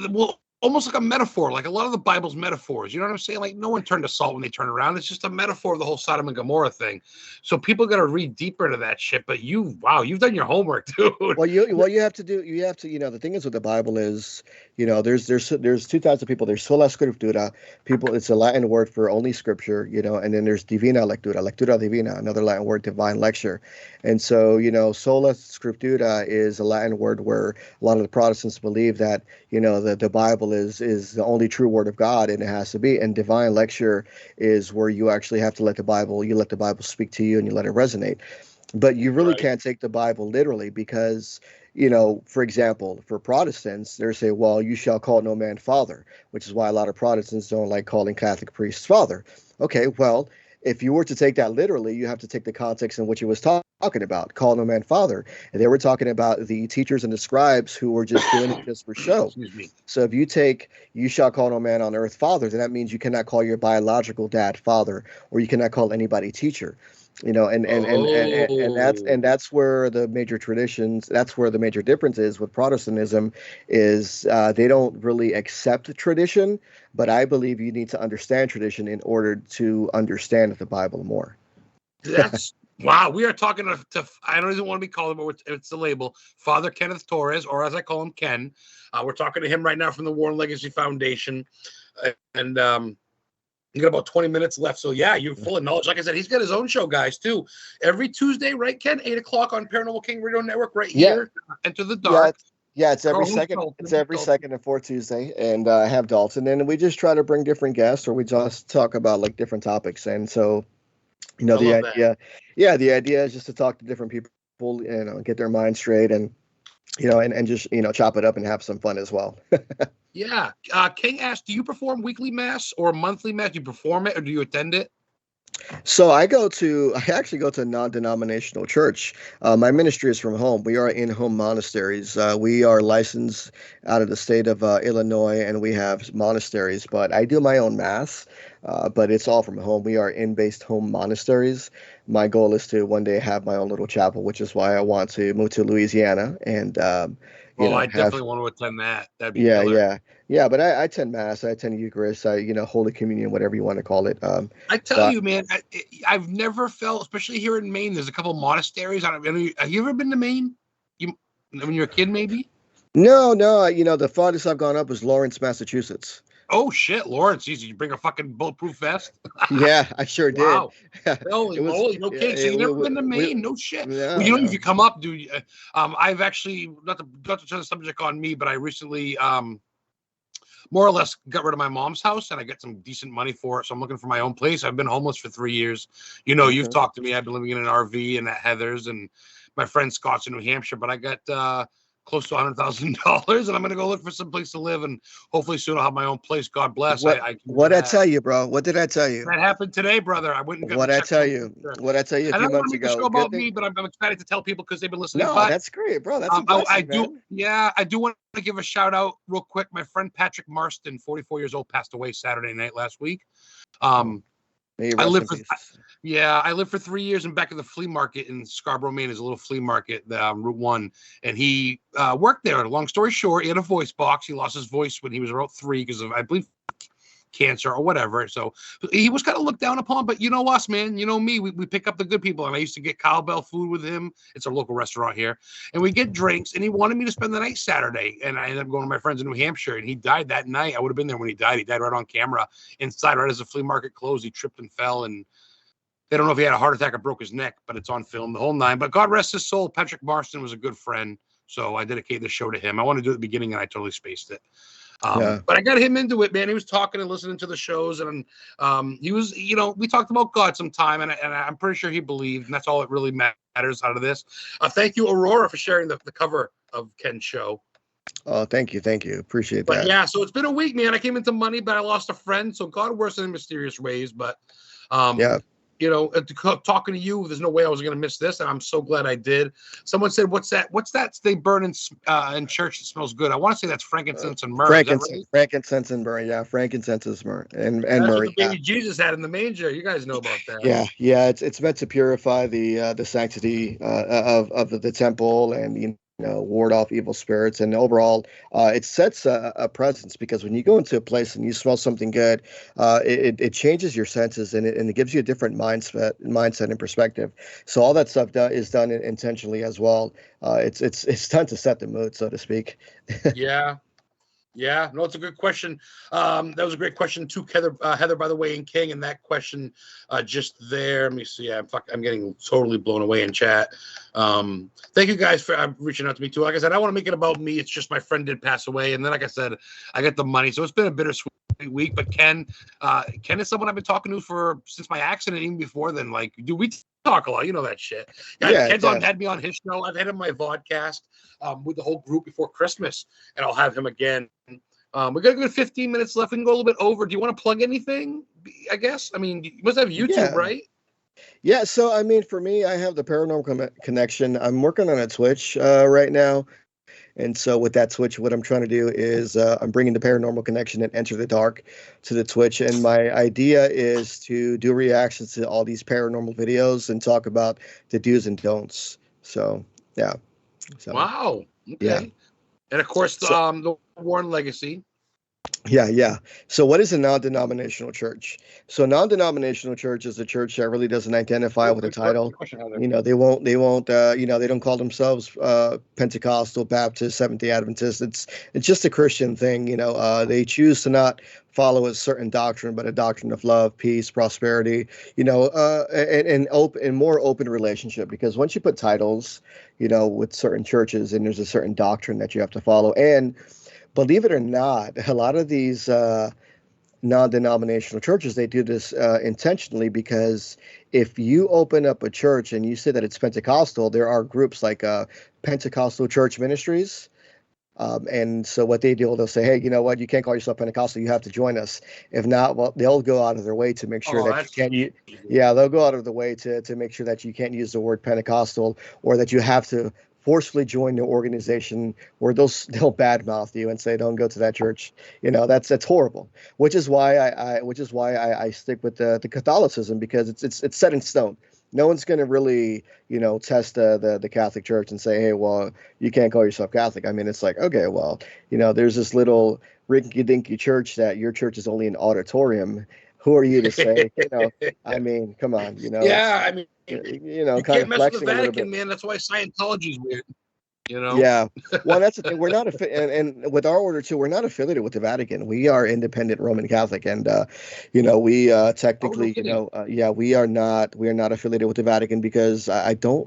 well, almost like a metaphor, like a lot of the Bible's metaphors. You know what I'm saying? Like, no one turned to salt when they turn around. It's just a metaphor of the whole Sodom and Gomorrah thing. So people got to read deeper into that shit. But you've done your homework, dude. Well, you have to the thing is with the Bible is, there's two types of people. There's sola scriptura, people. It's a Latin word for only scripture, and then there's divina lectura divina, another Latin word, divine lecture. And so, sola scriptura is a Latin word where a lot of the Protestants believe that, the Bible is the only true word of God, and it has to be. And divine lecture is where you actually have to let the Bible speak to you, and you let it resonate. But you really can't take the Bible literally because, for example, for Protestants, they say, well, you shall call no man father, which is why a lot of Protestants don't like calling Catholic priests father. Okay, well, if you were to take that literally, you have to take the context in which he was talking about, call no man father. And they were talking about the teachers and the scribes who were just doing it just for show. Excuse me. So if you take, you shall call no man on earth father, then that means you cannot call your biological dad father, or you cannot call anybody teacher. And that's where the major traditions, that's where the major difference is with Protestantism is they don't really accept tradition, but I believe you need to understand tradition in order to understand the Bible more. That's wow. We are talking to I don't even want to be called him, but it's the label, Father Kenneth Torres, or as I call him, Ken. We're talking to him right now from the War and Legacy Foundation, and you got about 20 minutes left. So yeah, you're full of knowledge. Like I said, he's got his own show, guys, too. Every Tuesday, right, Ken? 8:00 on Paranormal King Radio Network, right here. Enter the Dark. Yeah, it's every second. It's every second and fourth Tuesday, and I have Dalton, and we just try to bring different guests, or we just talk about like different topics. And so, the idea is just to talk to different people, get their mind straight, and and just chop it up and have some fun as well. Yeah. King asked, do you perform weekly mass or monthly mass? Do you perform it or do you attend it? So I actually go to a non-denominational church. My ministry is from home. We are in-home monasteries. We are licensed out of the state of Illinois, and we have monasteries. But I do my own mass, but it's all from home. We are in-based home monasteries. My goal is to one day have my own little chapel, which is why I want to move to Louisiana and I definitely want to attend that. That'd be killer. Yeah. But I attend mass, I attend Eucharist, Holy Communion, whatever you want to call it. I tell you, man, I've never felt, especially here in Maine, there's a couple monasteries. Have you ever been to Maine? When you were a kid, maybe? No. The farthest I've gone up was Lawrence, Massachusetts. Oh shit, Lawrence! Did you bring a fucking bulletproof vest? Yeah, I sure did. Wow. Holy moly, no kidding. So you've never been to Maine? No shit. No, well, if you come up, dude. I've actually not to turn the subject on me, but I recently more or less got rid of my mom's house, and I got some decent money for it. So I'm looking for my own place. I've been homeless for 3 years. You've talked to me. I've been living in an RV and at Heather's, and my friend Scott's in New Hampshire. But I got close to $100,000, and I'm gonna go look for some place to live, and hopefully soon I'll have my own place. God bless. What did I tell you, bro? What did I tell you? That happened today, brother. I went and got What the I check. tell you? What I tell you a I few don't want months to make the ago? show about me, but I'm excited to tell people because they've been listening. No, but, that's great, bro. That's I impressive, do. man. Yeah, I do want to give a shout out real quick. My friend Patrick Marston, 44 years old, passed away Saturday night last week. May you I rest lived in for peace. I lived for 3 years in back of the flea market in Scarborough, Maine. Is a little flea market, Route 1, and he worked there. Long story short, he had a voice box. He lost his voice when he was about 3 because of, I believe, cancer or whatever. So he was kind of looked down upon, but you know us, man. You know me. We pick up the good people, and I used to get cowbell food with him. It's a local restaurant here, and we get drinks. And he wanted me to spend the night Saturday, and I ended up going to my friends in New Hampshire. And he died that night. I would have been there when he died. He died right on camera inside, right as the flea market closed. He tripped and fell, and they don't know if he had a heart attack or broke his neck, but it's on film, the whole nine. But God rest his soul. Patrick Marston was a good friend, so I dedicated the show to him. I wanted to do it at the beginning, and I totally spaced it. But I got him into it, man. He was talking and listening to the shows, and he was, we talked about God sometime, and I'm pretty sure he believed, and that's all that really matters out of this. Thank you, Aurora, for sharing the cover of Ken's show. Oh, thank you. Appreciate that. But yeah, so it's been a week, man. I came into money, but I lost a friend. So God works in mysterious ways. But talking to you, there's no way I was going to miss this, and I'm so glad I did. Someone said, "What's that? What's that they burn in church that smells good?" I want to say that's frankincense and myrrh. Frankincense and myrrh. Yeah, frankincense is myrrh and that's myrrh. What the baby Jesus had in the manger. You guys know about that. Yeah. It's meant to purify the sanctity of the temple, and ward off evil spirits, and overall it sets a presence, because when you go into a place and you smell something good, it changes your senses, and it gives you a different mindset and perspective. So all that stuff is done intentionally as well. It's done to set the mood, so to speak. Yeah, no, it's a good question. That was a great question too, Heather, by the way, and King, and that question just there. Let me see. I'm getting totally blown away in chat. Thank you guys for reaching out to me too. Like I said, I want to make it about me. It's just my friend did pass away, and then, like I said, I got the money, so it's been a bittersweet week. But Ken is someone I've been talking to since my accident, even before then. Like, do we talk a lot? You know that shit. Ken's had me on his show. I've had him on my vodcast with the whole group before Christmas, and I'll have him again. We got a good 15 minutes left. We can go a little bit over. Do you want to plug anything? I guess. I mean, you must have YouTube, right? Yeah. So, I mean, for me, I have the Paranormal Connection. I'm working on a Twitch right now. And so with that Twitch, what I'm trying to do is I'm bringing the Paranormal Connection and Enter the Dark to the Twitch. And my idea is to do reactions to all these paranormal videos and talk about the do's and don'ts. So, yeah. So, wow. Okay. Yeah. And of course, the Warren Legacy. Yeah. So what is a non-denominational church? So non-denominational church is a church that really doesn't identify with a title. They won't, they don't call themselves Pentecostal, Baptist, Seventh-day Adventist. It's just a Christian thing. They choose to not follow a certain doctrine, but a doctrine of love, peace, prosperity, and more open relationship. Because once you put titles, with certain churches, and there's a certain doctrine that you have to follow. And believe it or not, a lot of these non-denominational churches, they do this intentionally, because if you open up a church and you say that it's Pentecostal, there are groups like Pentecostal Church Ministries. And so what they do, they'll say, hey, you know what? You can't call yourself Pentecostal. You have to join us. If not, well, they'll go out of their way to make sure that you can't. They'll go out of the way to make sure that you can't use the word Pentecostal, or that you have to forcefully join the organization, where they'll badmouth you and say, don't go to that church. That's horrible. Which is why I stick with the Catholicism, because it's set in stone. No one's going to really, test the Catholic Church and say, hey, well, you can't call yourself Catholic. I mean, it's like, okay, well, there's this little rinky-dinky church that your church is only an auditorium. Who are you to say? I mean, come on, Yeah, I mean, you kind can't of mess with the Vatican, man. That's why Scientology is weird. Yeah. Well, that's the thing. We're not and with our order too, we're not affiliated with the Vatican. We are independent Roman Catholic, and we technically, we are not affiliated with the Vatican, because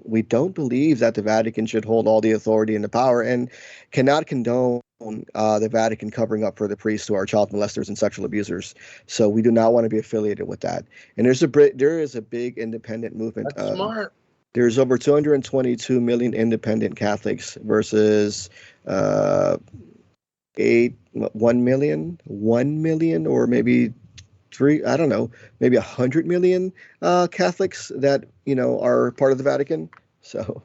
we don't believe that the Vatican should hold all the authority and the power, and cannot condone the Vatican covering up for the priests who are child molesters and sexual abusers. So we do not want to be affiliated with that. And there is a big independent movement. That's smart. There's over 222 million independent Catholics versus uh, 1 million, or maybe three, I don't know, maybe 100 million Catholics that, are part of the Vatican. So,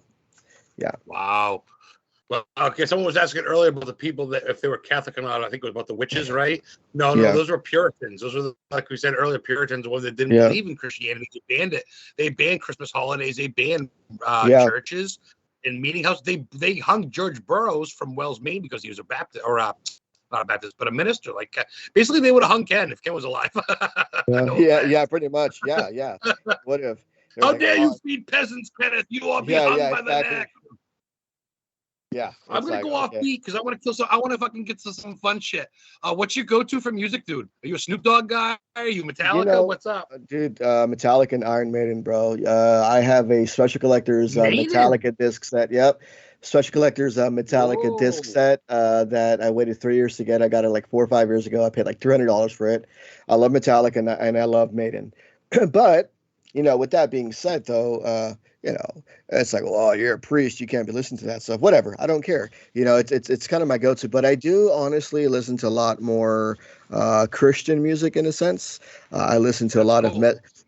yeah. Wow. Well, okay, someone was asking earlier about the people that if they were Catholic or not. I think it was about the witches, right? No, Yeah. those were Puritans. Those were, like we said earlier, Puritans, ones that didn't Yeah. believe in Christianity. They banned it. They banned Christmas holidays. They banned Yeah. churches and meeting houses. They hung George Burroughs from Wells, Maine, because he was a Baptist, or not a Baptist, but a minister. Like, basically, they would have hung Ken if Ken was alive. No Yeah, offense. yeah, pretty much. Yeah. What if? It was How like, dare you feed peasants, Kenneth? You will be hung by the exactly. neck. Yeah, I'm gonna go off beat because I want to kill some. I want to fucking get to some fun shit. What's your go-to for music, dude? Are you a Snoop Dogg guy? Are you Metallica? What's up, dude? Metallica and Iron Maiden, bro. I have a special collector's Maiden? Metallica disc set. Yep, special collector's Metallica disc Whoa. set that I waited 3 years to get. I got it like 4 or 5 years ago. I paid like $300 for it. I love Metallica and I love Maiden, but with that being said, though, it's like, well, you're a priest, you can't be listening to that stuff. Whatever, I don't care. It's kind of my go-to. But I do honestly listen to a lot more Christian music in a sense. I listen to a lot of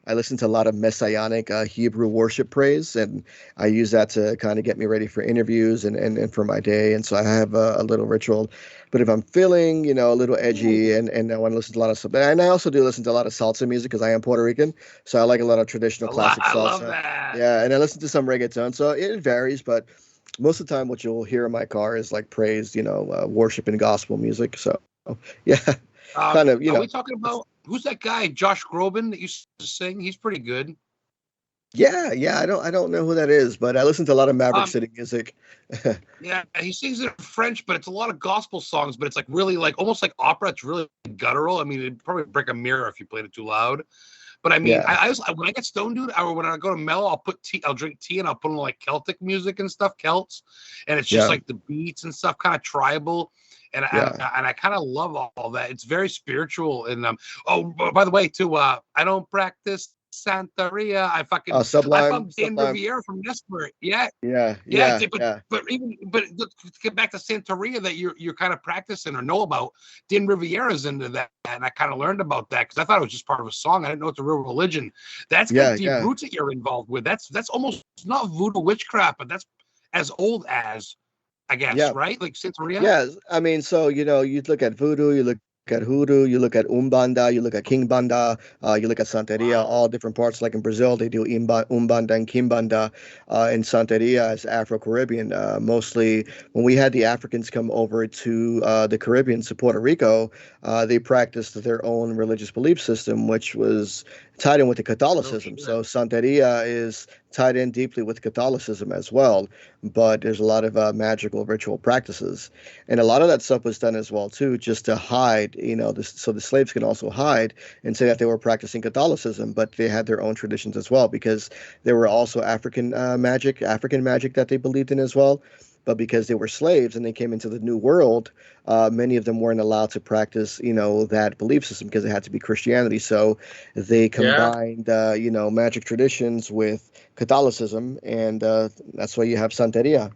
I listen to a lot of messianic Hebrew worship praise, and I use that to kind of get me ready for interviews and for my day. And so I have a little ritual. But if I'm feeling, a little edgy and I want to listen to a lot of stuff, and I also do listen to a lot of salsa music because I am Puerto Rican, so I like a lot of traditional classic salsa. I love that. Yeah, and I listen to some reggaeton, so it varies. But most of the time, what you'll hear in my car is like praise, worship and gospel music. So yeah, kind of. Are we talking about who's that guy, Josh Groban, that used to sing? He's pretty good. Yeah. I don't know who that is, but I listen to a lot of Maverick City music. Yeah, he sings in French, but it's a lot of gospel songs. But it's like really like almost like opera. It's really guttural. I mean, it'd probably break a mirror if you played it too loud. But I mean, Yeah. I when I get stoned, dude, or when I go to mellow, I'll drink tea and I'll put on like Celtic music and stuff, Celts, and it's just like the beats and stuff, kind of tribal. And I kind of love all that. It's very spiritual. And by the way, too, I don't practice Santeria. I Sublime, fucked Dan Riviera from Nesper. Yeah. But to get back to Santeria that you're kind of practicing or know about, Dan Riviera's into that, and I kind of learned about that because I thought it was just part of a song. I didn't know it's a real religion. That's got deep roots that you're involved with. That's almost not voodoo witchcraft, but that's as old as, I guess, right? Like Santeria? Yeah, I mean, so, you look at voodoo, you look at hoodoo, you look at umbanda, you look at kingbanda, you look at santeria, all different parts. Like in Brazil, they do umbanda and kimbanda, and santeria is Afro-Caribbean. Mostly when we had the Africans come over to the Caribbean, to Puerto Rico, they practiced their own religious belief system, which was tied in with the Catholicism. So santeria is tied in deeply with Catholicism as well, but there's a lot of magical ritual practices, and a lot of that stuff was done as well too, just to hide, so the slaves can also hide and say that they were practicing Catholicism, but they had their own traditions as well, because there were also African magic that they believed in as well. But because they were slaves and they came into the New World, many of them weren't allowed to practice, that belief system because it had to be Christianity. So they combined, magic traditions with Catholicism, and that's why you have Santeria.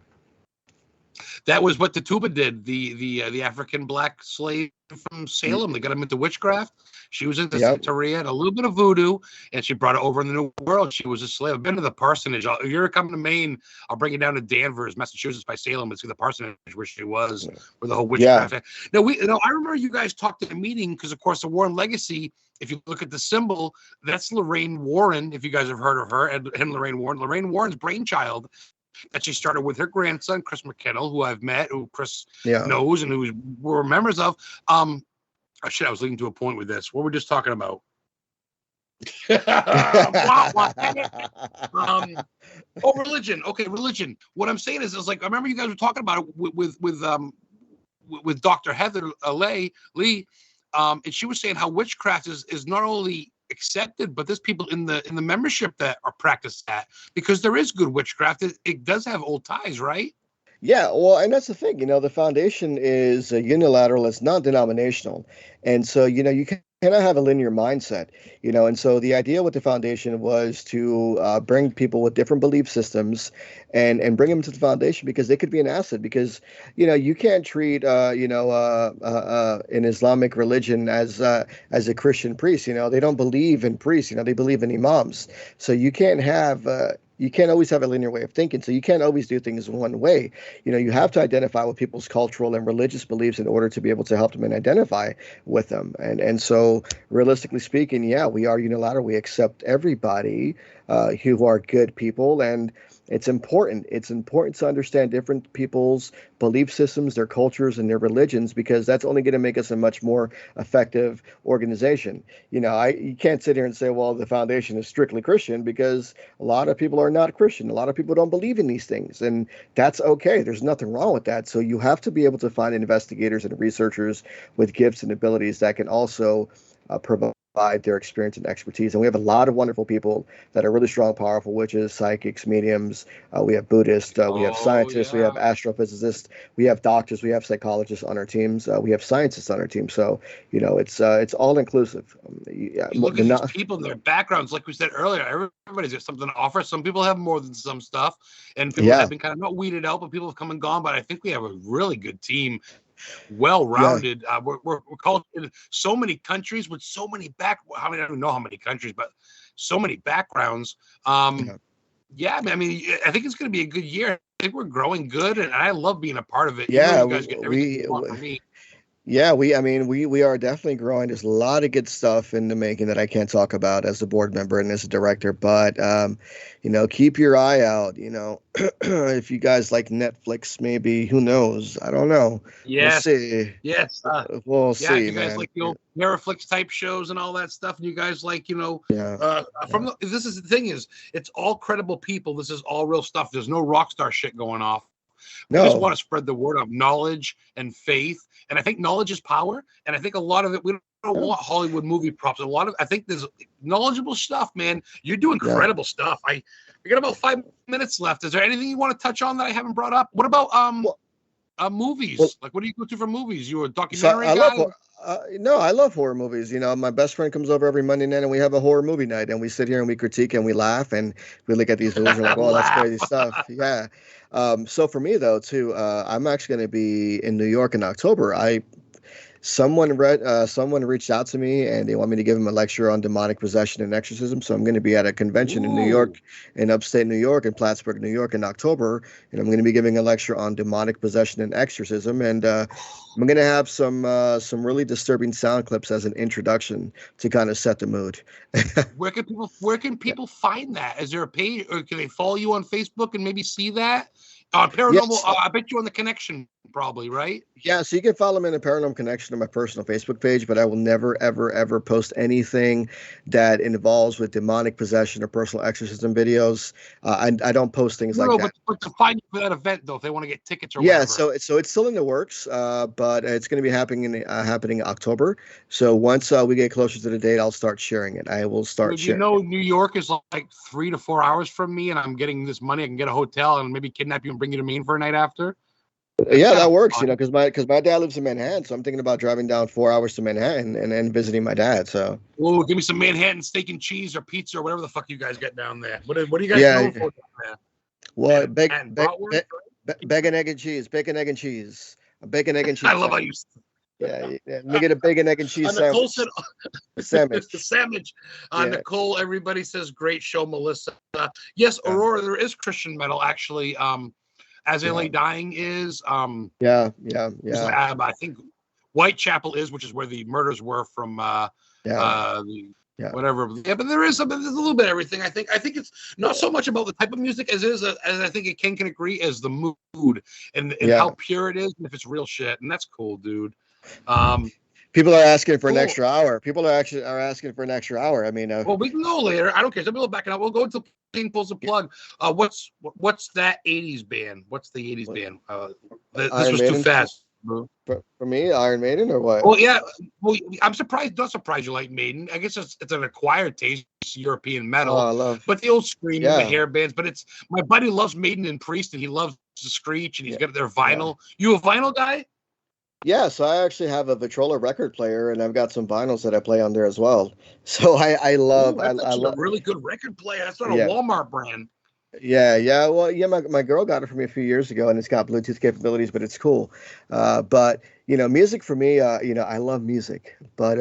That was what the Tuba did. The African black slave from Salem. They got him into witchcraft. She was into Santeria and a little bit of voodoo, and she brought it over in the New World. She was a slave. I've been to the parsonage. If you're coming to Maine, I'll bring you down to Danvers, Massachusetts, by Salem, and see the parsonage where she was, where the whole witchcraft. Now I remember you guys talked at a meeting because, of course, the Warren legacy. If you look at the symbol, that's Lorraine Warren. If you guys have heard of her, and Lorraine Warren's brainchild. That she started with her grandson, Chris McKinnell, who I've met, who Chris knows and who we're members of. I was leading to a point with this. What were we just talking about? Religion. Okay, religion. What I'm saying is like, I remember you guys were talking about it with Dr. Heather Lee, and she was saying how witchcraft is not only accepted, but there's people in the membership that are practiced that, because there is good witchcraft. It does have old ties, right? Yeah, well, and that's the thing, the foundation is unilateral, it's non-denominational. And so, you can't cannot have a linear mindset, and so the idea with the foundation was to bring people with different belief systems and bring them to the foundation because they could be an asset. Because you can't treat an Islamic religion as a Christian priest. They don't believe in priests. They believe in imams. So you can't always have a linear way of thinking. So you can't always do things one way. You have to identify with people's cultural and religious beliefs in order to be able to help them and identify with them. And so realistically speaking, yeah, we are unilateral. We accept everybody who are good people, and it's important. It's important to understand different people's belief systems, their cultures, and their religions, because that's only going to make us a much more effective organization. You can't sit here and say, well, the foundation is strictly Christian, because a lot of people are not Christian. A lot of people don't believe in these things, and that's okay. There's nothing wrong with that. So you have to be able to find investigators and researchers with gifts and abilities that can also provide their experience and expertise. And we have a lot of wonderful people that are really strong, powerful witches, psychics, mediums. We have Buddhists, we have scientists, we have astrophysicists, we have doctors, we have psychologists on our teams, we have scientists on our team. So it's all inclusive. Look at these people, their backgrounds. Like we said earlier, everybody's got something to offer. Some people have more than some stuff, and people have been kind of not weeded out, but people have come and gone. But I think we have a really good team. Well-rounded. We're called in so many countries with so many I don't know how many countries, but so many backgrounds. I mean, I think it's going to be a good year. I think we're growing good, and I love being a part of it. You guys get everything you want from me. Yeah, we are definitely growing. There's a lot of good stuff in the making that I can't talk about as a board member and as a director, but keep your eye out. If you guys like Netflix, maybe, who knows? I don't know. Yes. We'll see. Yes. We'll see. You guys like the old Paraflix type shows and all that stuff, and you guys like, this is the thing is, it's all credible people. This is all real stuff. There's no rock star shit going off. We just want to spread the word of knowledge and faith. And I think knowledge is power. And I think a lot of it, we don't want Hollywood movie props. I think there's knowledgeable stuff, man. You're doing incredible stuff. We got about 5 minutes left. Is there anything you want to touch on that I haven't brought up? What about movies? Like, what do you go to for movies? You a documentary guy? No, I love horror movies. My best friend comes over every Monday night and we have a horror movie night, and we sit here and we critique and we laugh and we look at these movies and we're like, oh, that's crazy stuff. Yeah. So for me though, too, I'm actually going to be in New York in October. Someone reached out to me and they want me to give them a lecture on demonic possession and exorcism. So I'm going to be at a convention in New York, in upstate New York, in Plattsburgh, New York, in October, and I'm going to be giving a lecture on demonic possession and exorcism. And I'm going to have some really disturbing sound clips as an introduction to kind of set the mood. Where can people find that? Is there a page, or can they follow you on Facebook and maybe see that? Paranormal. Yes. I bet you on the Connection, probably, right? Yeah, so you can follow me in the Paranormal Connection on my personal Facebook page, but I will never, ever, ever post anything that involves with demonic possession or personal exorcism videos. I don't post things like that. But to find you for that event, though, if they want to get tickets or whatever. So it's still in the works, but it's going to be happening in October. So once we get closer to the date, I'll start sharing it. I will start sharing. New York is like 3 to 4 hours from me, and I'm getting this money. I can get a hotel and maybe kidnap you and bring you to Maine for a night after. Yeah, that works, because my dad lives in Manhattan, so I'm thinking about driving down 4 hours to Manhattan and then visiting my dad. So, give me some Manhattan steak and cheese or pizza or whatever the fuck you guys get down there. What do you guys know for down there? Well, bacon, egg and cheese, bacon, egg and cheese, bacon, egg and cheese. I love how you. Yeah. Let me get a bacon, egg and cheese sandwich. Sandwich. The sandwich. Nicole, everybody says great show, Melissa. Yes, Aurora, there is Christian metal actually. As LA Dying is. I think Whitechapel is, which is where the murders were from. Whatever. Yeah, but there's a little bit of everything. I think it's not so much about the type of music as I think Ken can agree, as the mood and how pure it is, and if it's real shit, and that's cool, dude. People are asking for an extra hour. People are asking for an extra hour. I mean, well, we can go later. I don't care. Some people are backing up. We'll go until Ping pulls a plug. What's that 80s band? What's the 80s band? This was Maiden? Too fast. For me, Iron Maiden or what? Well, yeah. Well, I'm surprised. Not surprised you like Maiden. I guess it's an acquired taste, European metal. Oh, I love. But the old scream, the hair bands. But it's my buddy loves Maiden and Priest, and he loves the screech, and he's got their vinyl. You a vinyl guy? Yeah, so I actually have a Victrola record player, and I've got some vinyls that I play on there as well. So I Oh, love that's I actually a love really good record player. That's not a yeah. Walmart brand. Yeah. Well, yeah, my girl got it for me a few years ago, and it's got Bluetooth capabilities, but it's cool. But music for me, I love music, but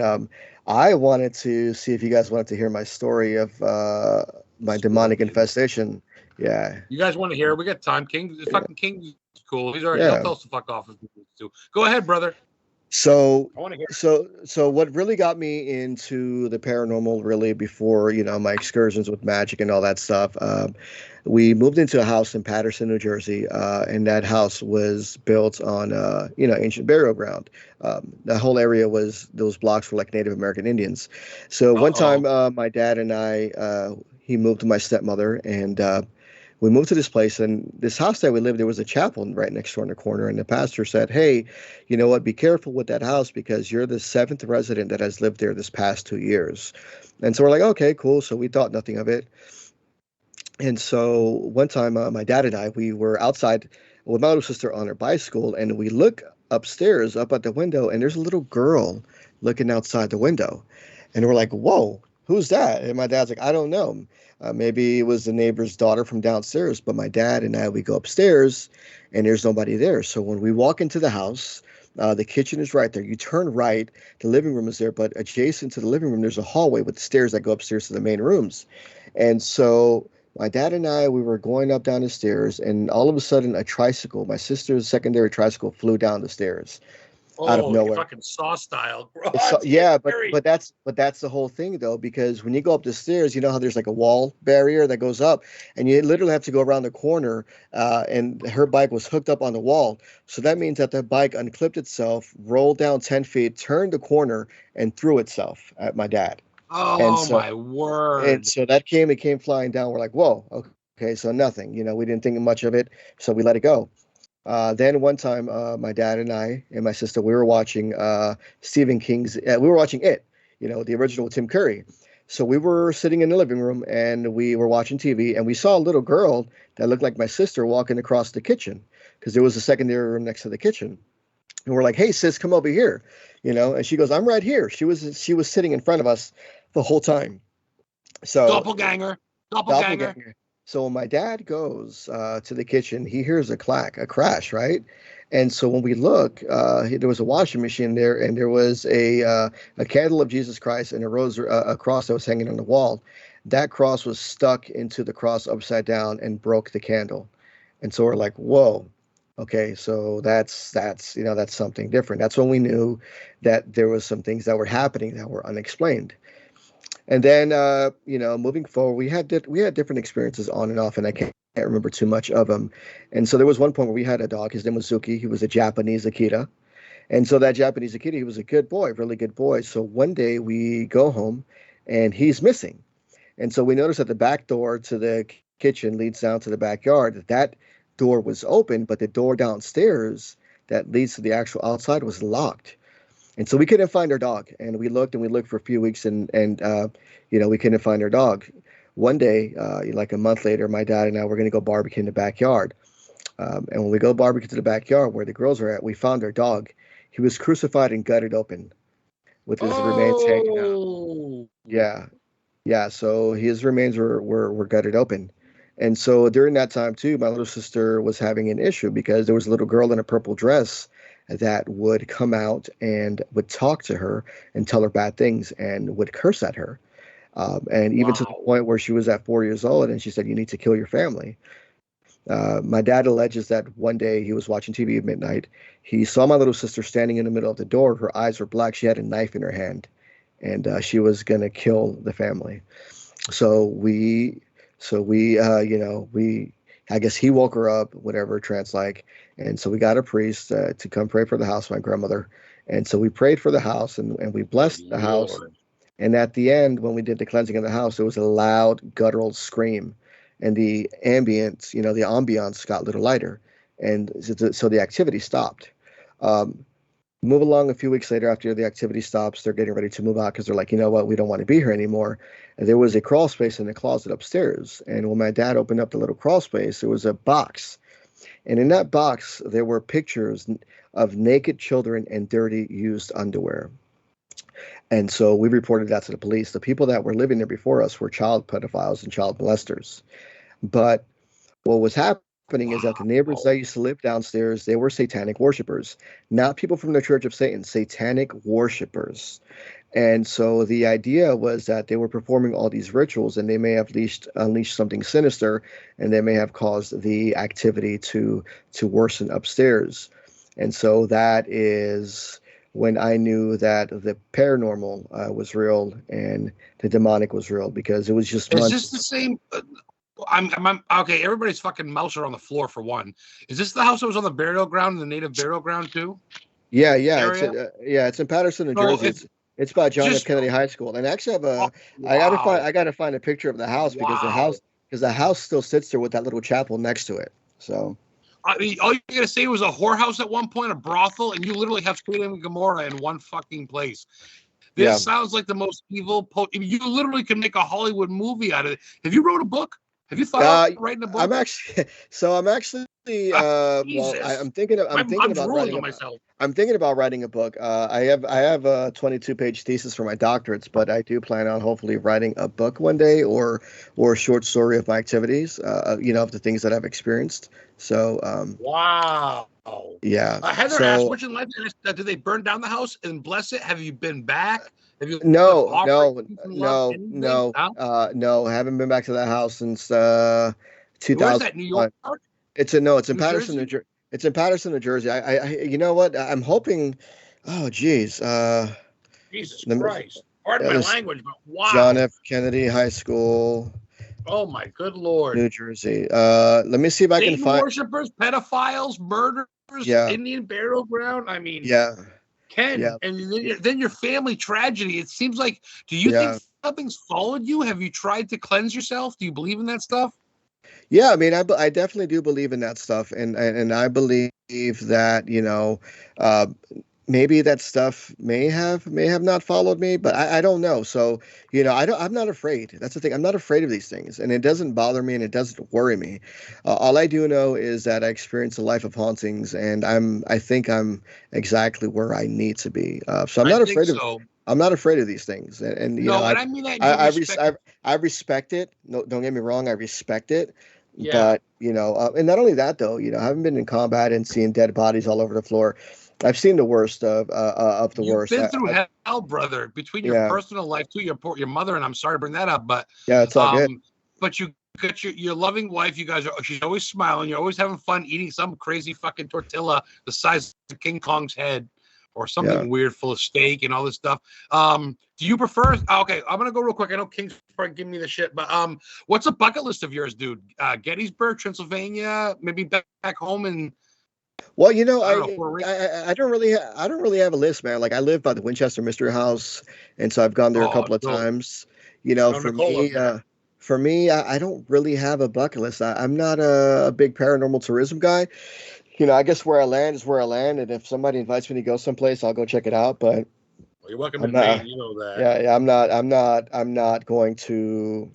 I wanted to see if you guys wanted to hear my story of my demonic Story. infestation. Yeah, You guys want to hear it? We got time. King, yeah, fucking King is cool. He'll yeah. tell us to fuck off if he needs to. Go ahead, brother. So, I want to hear. so what really got me into the paranormal, really, before my excursions with magic and all that stuff, we moved into a house in Paterson, New Jersey, and that house was built on ancient burial ground. The whole area was those blocks were like Native American Indians. So Uh one time, oh. my dad and I, he moved to my stepmother, and we moved to this place, and this house that we lived, there was a chapel right next door in the corner, and the pastor said, "Hey, you know what, be careful with that house because you're the seventh resident that has lived there this past 2 years." And so we're like, okay, cool. So we thought nothing of it. And so one time, my dad and I, we were outside with my little sister on her bicycle, and we look upstairs up at the window, and there's a little girl looking outside the window. And we're like, whoa, who's that? And my dad's like, I don't know. Maybe it was the neighbor's daughter from downstairs. But my dad and I, we go upstairs, and there's nobody there. So when we walk into the house, the kitchen is right there. You turn right, the living room is there, but adjacent to the living room, there's a hallway with stairs that go upstairs to the main rooms. And so my dad and I, we were going up down the stairs, and all of a sudden, a tricycle, my sister's secondary tricycle, flew down the stairs out of Oh, you nowhere. fucking Saw style. It's Oh, it's yeah, but scary. but that's but that's the whole thing though, because when you go up the stairs, you know how there's like a wall barrier that goes up, and you literally have to go around the corner. And her bike was hooked up on the wall, so that means that the bike unclipped itself, rolled down 10 feet, turned the corner, and threw itself at my dad. And Oh so my and word. so that it came flying down. We're like, whoa, okay, so nothing. We didn't think much of it, so we let it go. Then one time, my dad and I and my sister, we were watching Stephen King's. We were watching It, the original Tim Curry. So we were sitting in the living room and we were watching TV, and we saw a little girl that looked like my sister walking across the kitchen because there was a secondary room next to the kitchen. And we're like, "Hey, sis, come over here," And she goes, "I'm right here." She was sitting in front of us the whole time. So Doppelganger. Doppelganger. doppelganger. So when my dad goes to the kitchen, he hears a crash, right? And so when we look, there was a washing machine there, and there was a candle of Jesus Christ and a cross that was hanging on the wall. That cross was stuck into the cross upside down and broke the candle. And so we're like, whoa. Okay, so that's something different. That's when we knew that there was some things that were happening that were unexplained. And then, moving forward, we had different experiences on and off, and I can't remember too much of them. And so there was one point where we had a dog. His name was Zuki. He was a Japanese Akita, and so that Japanese Akita, he was a good boy, really good boy. So one day we go home, and he's missing. And so we notice that the back door to the kitchen leads down to the backyard. That door was open, but the door downstairs that leads to the actual outside was locked. And so we couldn't find our dog, and we looked for a few weeks, and we couldn't find our dog. One day, like a month later, my dad and I were going to go barbecue in the backyard. And when we go barbecue to the backyard where the girls are at, we found our dog. He was crucified and gutted open with his remains hanging out. Oh. Yeah, yeah. So his remains were gutted open. And so during that time too, my little sister was having an issue because there was a little girl in a purple dress that would come out and would talk to her and tell her bad things and would curse at her. And even to the Wow. point where she was at 4 years old and she said, "You need to kill your family." My dad alleges that one day he was watching TV at midnight. He saw my little sister standing in the middle of the door. Her eyes were black. She had a knife in her hand, and she was going to kill the family. So we, I guess he woke her up, whatever it trans like. And so we got a priest to come pray for the house, my grandmother. And so we prayed for the house and we Good blessed the house. Lord. And at the end, when we did the cleansing of the house, there was a loud guttural scream. And the ambiance got a little lighter. And so the activity stopped. Um, Move along a few weeks later after the activity stops, they're getting ready to move out because they're like, you know what, we don't want to be here anymore. And there was a crawl space in the closet upstairs. And when my dad opened up the little crawl space, there was a box. And in that box, there were pictures of naked children and dirty used underwear. And so we reported that to the police. The people that were living there before us were child pedophiles and child molesters. But what was happening is that the neighbors Wow. that used to live downstairs, they were satanic worshipers, not people from the Church of Satan, satanic worshipers. And so the idea was that they were performing all these rituals and they may have unleashed something sinister, and they may have caused the activity to worsen upstairs. And so that is when I knew that the paranormal was real and the demonic was real, because it was just Is months. this the same? I'm okay. Everybody's fucking mouse are on the floor for one. Is this the house that was on the burial ground, the native burial ground too? Yeah, Area? it's in Patterson, New So Jersey. It's by John F. just Kennedy High School, and I actually have oh, I gotta find a picture of the house because wow. the house still sits there with that little chapel next to it. So I mean, all you gotta say was a whorehouse at one point, a brothel, and you literally have Sodom and Gomorrah in one fucking place. This yeah, sounds like the most evil. You literally could make a Hollywood movie out of it. Have you wrote a book? Have you thought uh, about writing a book? I'm actually I'm actually well, Jesus, I'm thinking I'm about drooling writing on a myself. I'm thinking about writing a book. I have a 22-page thesis for my doctorates, but I do plan on hopefully writing a book one day, or a short story of my activities, of the things that I've experienced. So Wow. yeah, Heather asked, so which in life did they burn down the house and bless it? Have you been back? Have you left no, offerings no, and love no, anything? no, No? no. Haven't been back to that house since Where's that? New York? 2001. It's in New Patterson, Jersey? It's in Patterson, New Jersey. You know what? I'm hoping. Oh, geez. Jesus Let me, Christ. Pardon my this language, but John wow. F. Kennedy High School, Oh my good Lord. New Jersey. Let me see if I can Satan find. worshippers, pedophiles, murderers, Yeah, Indian burial ground. I mean, yeah, Ken, yeah, and then your family tragedy. It seems like, do you think yeah. something's followed you? Have you tried to cleanse yourself? Do you believe in that stuff? Yeah, I mean, I definitely do believe in that stuff, and I believe that uh, maybe that stuff may have not followed me, but I don't know. So I'm not afraid. That's the thing. I'm not afraid of these things, and it doesn't bother me, and it doesn't worry me. All I do know is that I experience a life of hauntings, and I think I'm exactly where I need to be. So I think so. I'm not afraid of these things, and No, and I mean that in good I, respect. I respect it. No, don't get me wrong. I respect it. Yeah. But and not only that though, I haven't been in combat and seeing dead bodies all over the floor. I've seen the worst of the You've worst. been through hell, brother, between your Yeah, personal life too, your mother, and I'm sorry to bring that up, yeah, it's all good. but you got your loving wife. You guys are she's always smiling. You're always having fun eating some crazy fucking tortilla the size of King Kong's head, or Yeah. something weird full of steak and all this stuff. Do you prefer? Okay, I'm gonna go real quick. I know King's probably giving me the shit, but what's a bucket list of yours, dude? Gettysburg, Pennsylvania, maybe back home, and Well, I don't know, Puerto Rico. I don't really have a list, man. Like I live by the Winchester Mystery House, and so I've gone there a Oh, couple of dope. times. No, Nicole lives there. For me, I don't really have a bucket list. I'm not a big paranormal tourism guy. I guess where I land is where I land, and if somebody invites me to go someplace, I'll go check it out. But Well, you're welcome I'm in Maine. not. You know that. Yeah, yeah, I'm not going to,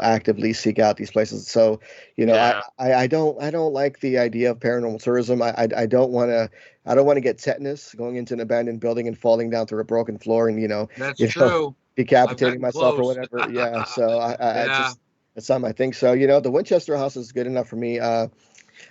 actively seek out these places. So, Yeah, I don't like the idea of paranormal tourism. I don't want to get tetanus going into an abandoned building and falling down through a broken floor and, that's you know, true. I've decapitating gotten myself or close. whatever. Yeah. So I Yeah. just, that's not my thing. So, the Winchester House is good enough for me.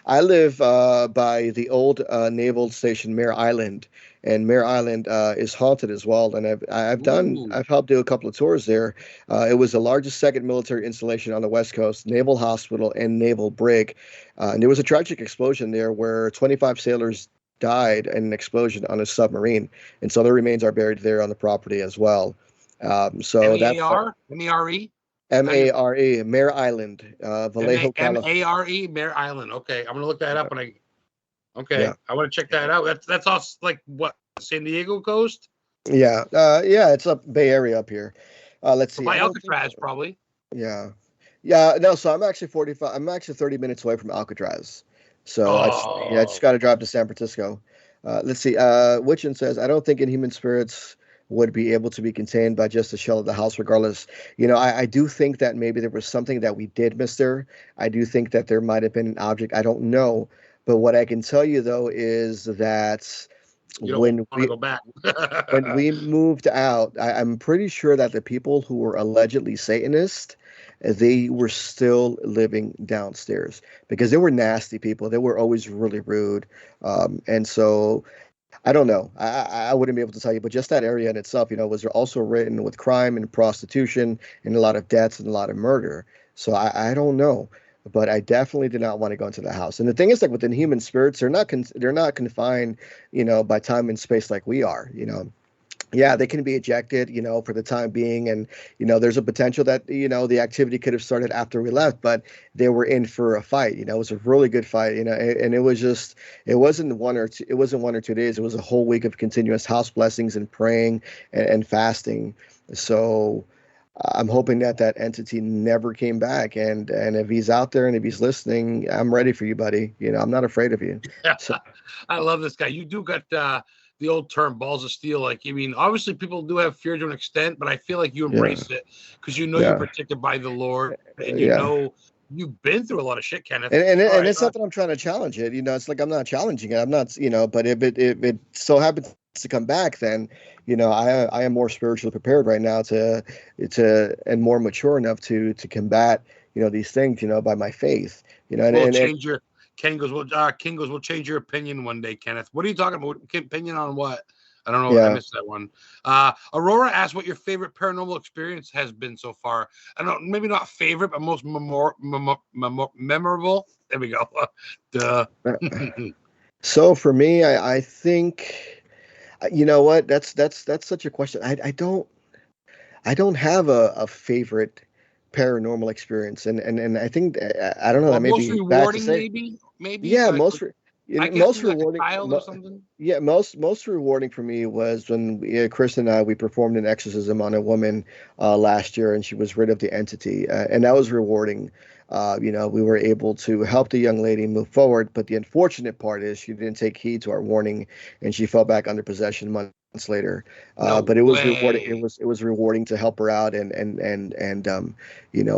I live by the old naval station, Mare Island, and Mare Island is haunted as well. And Ooh. I've helped do a couple of tours there. It was the largest second military installation on the West Coast, naval hospital and naval brig, and there was a tragic explosion there where 25 sailors died in an explosion on a submarine, and so their remains are buried there on the property as well. So that's MEAR? How you Mare, Mare Island, Vallejo, California. MARE, Mare Island. Okay, I'm gonna look that up when I. Yeah. Okay, I want to check that out. That's off like what, San Diego coast? Yeah, yeah, it's up Bay Area up here. Let's see. By I don't think. Alcatraz, probably. Yeah, yeah. No, so I'm actually 45. I'm actually 30 minutes away from Alcatraz. So I just Oh, got to drive to San Francisco. Let's see. Witchin says, I don't think Inhuman Spirits would be able to be contained by just the shell of the house regardless. I do think that maybe there was something that we did miss there. I do think that there might have been an object. I don't know. But what I can tell you though is that You don't when want to go back. when we moved out, I'm pretty sure that the people who were allegedly Satanists, they were still living downstairs because they were nasty people. They were always really rude. And so I don't know. I wouldn't be able to tell you, but just that area in itself, was also written with crime and prostitution and a lot of deaths and a lot of murder. So I don't know, but I definitely did not want to go into the house. And the thing is, like within human spirits, they're not confined, by time and space like we are. Yeah, they can be ejected, for the time being. And, there's a potential that, the activity could have started after we left, but they were in for a fight. It was a really good fight, and it was just, it wasn't 1 or 2 days. It was a whole week of continuous house blessings and praying and fasting. So I'm hoping that that entity never came back. And if he's out there and if he's listening, I'm ready for you, buddy. I'm not afraid of you. So, I love this guy. You do got, the old term balls of steel. Like, obviously people do have fear to an extent, but I feel like you embrace it because you're protected by the Lord and you've been through a lot of shit, Kenneth. And it's not that I'm trying to challenge it. It's like I'm not challenging it. I'm not, but if it so happens to come back, then I am more spiritually prepared right now to and more mature enough to combat these things by my faith. King goes, we'll change your opinion one day, Kenneth. What are you talking about? Opinion on what? I don't know. I missed that one. Aurora asked what your favorite paranormal experience has been so far. I don't know, maybe not favorite, but most memorable. There we go. Duh. So for me, I think, what? That's such a question. I don't have a favorite paranormal experience, and I think I don't know. That may most be rewarding, bad to say. maybe. Yeah, like, most rewarding. Like a child or something. Yeah, most rewarding for me was when Chris and I we performed an exorcism on a woman last year, and she was rid of the entity, and that was rewarding. We were able to help the young lady move forward, but the unfortunate part is she didn't take heed to our warning, and she fell back under possession months later. But it was rewarding. It was rewarding to help her out and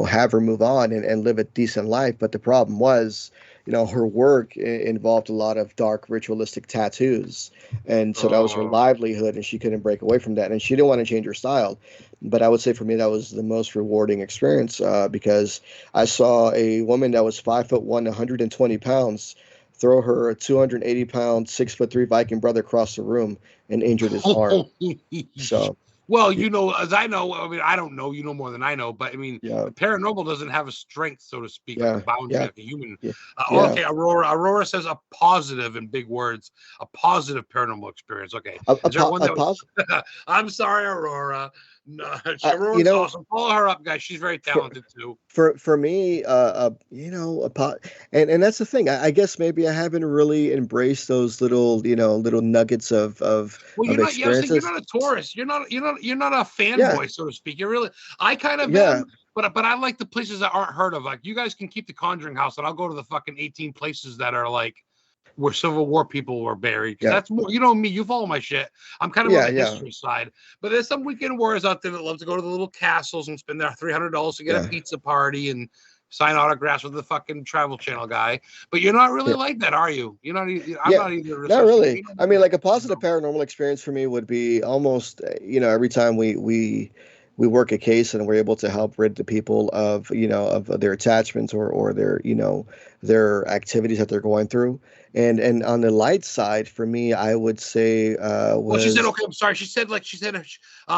have her move on and live a decent life. But the problem was, her work involved a lot of dark ritualistic tattoos, and so that was her livelihood, and she couldn't break away from that, and she didn't want to change her style. But I would say for me that was the most rewarding experience because I saw a woman that was 5'1", 120 pounds, throw her a 280-pound, 6'3" Viking brother across the room and injured his arm. So. Well, as I know, I don't know, more than I know, but the paranormal doesn't have a strength, so to speak, like a boundary, like a human. Okay, Aurora says a positive, in big words, a positive paranormal experience. Okay. I'm sorry, Aurora. No, Aurora's awesome. Follow her up, guys. She's very talented too. For me, and that's the thing. I guess maybe I haven't really embraced those little nuggets of experiences. You're not a tourist. You're not a fanboy, so to speak. You're really. I kind of am, but I like the places that aren't heard of. Like, you guys can keep the Conjuring House, and I'll go to the fucking 18 places that are like where Civil War people were buried. That's more, me, you follow my shit. I'm kind of on the history side. But there's some weekend warriors out there that love to go to the little castles and spend their $300 to get a pizza party and sign autographs with the fucking Travel Channel guy. But you're not really like that, are you? You're not. I'm not either. Not really. I mean, like a positive paranormal experience for me would be almost, every time we work a case and we're able to help rid the people of their attachments or their activities that they're going through. And on the light side, for me, I would say she said, okay, I'm sorry. She said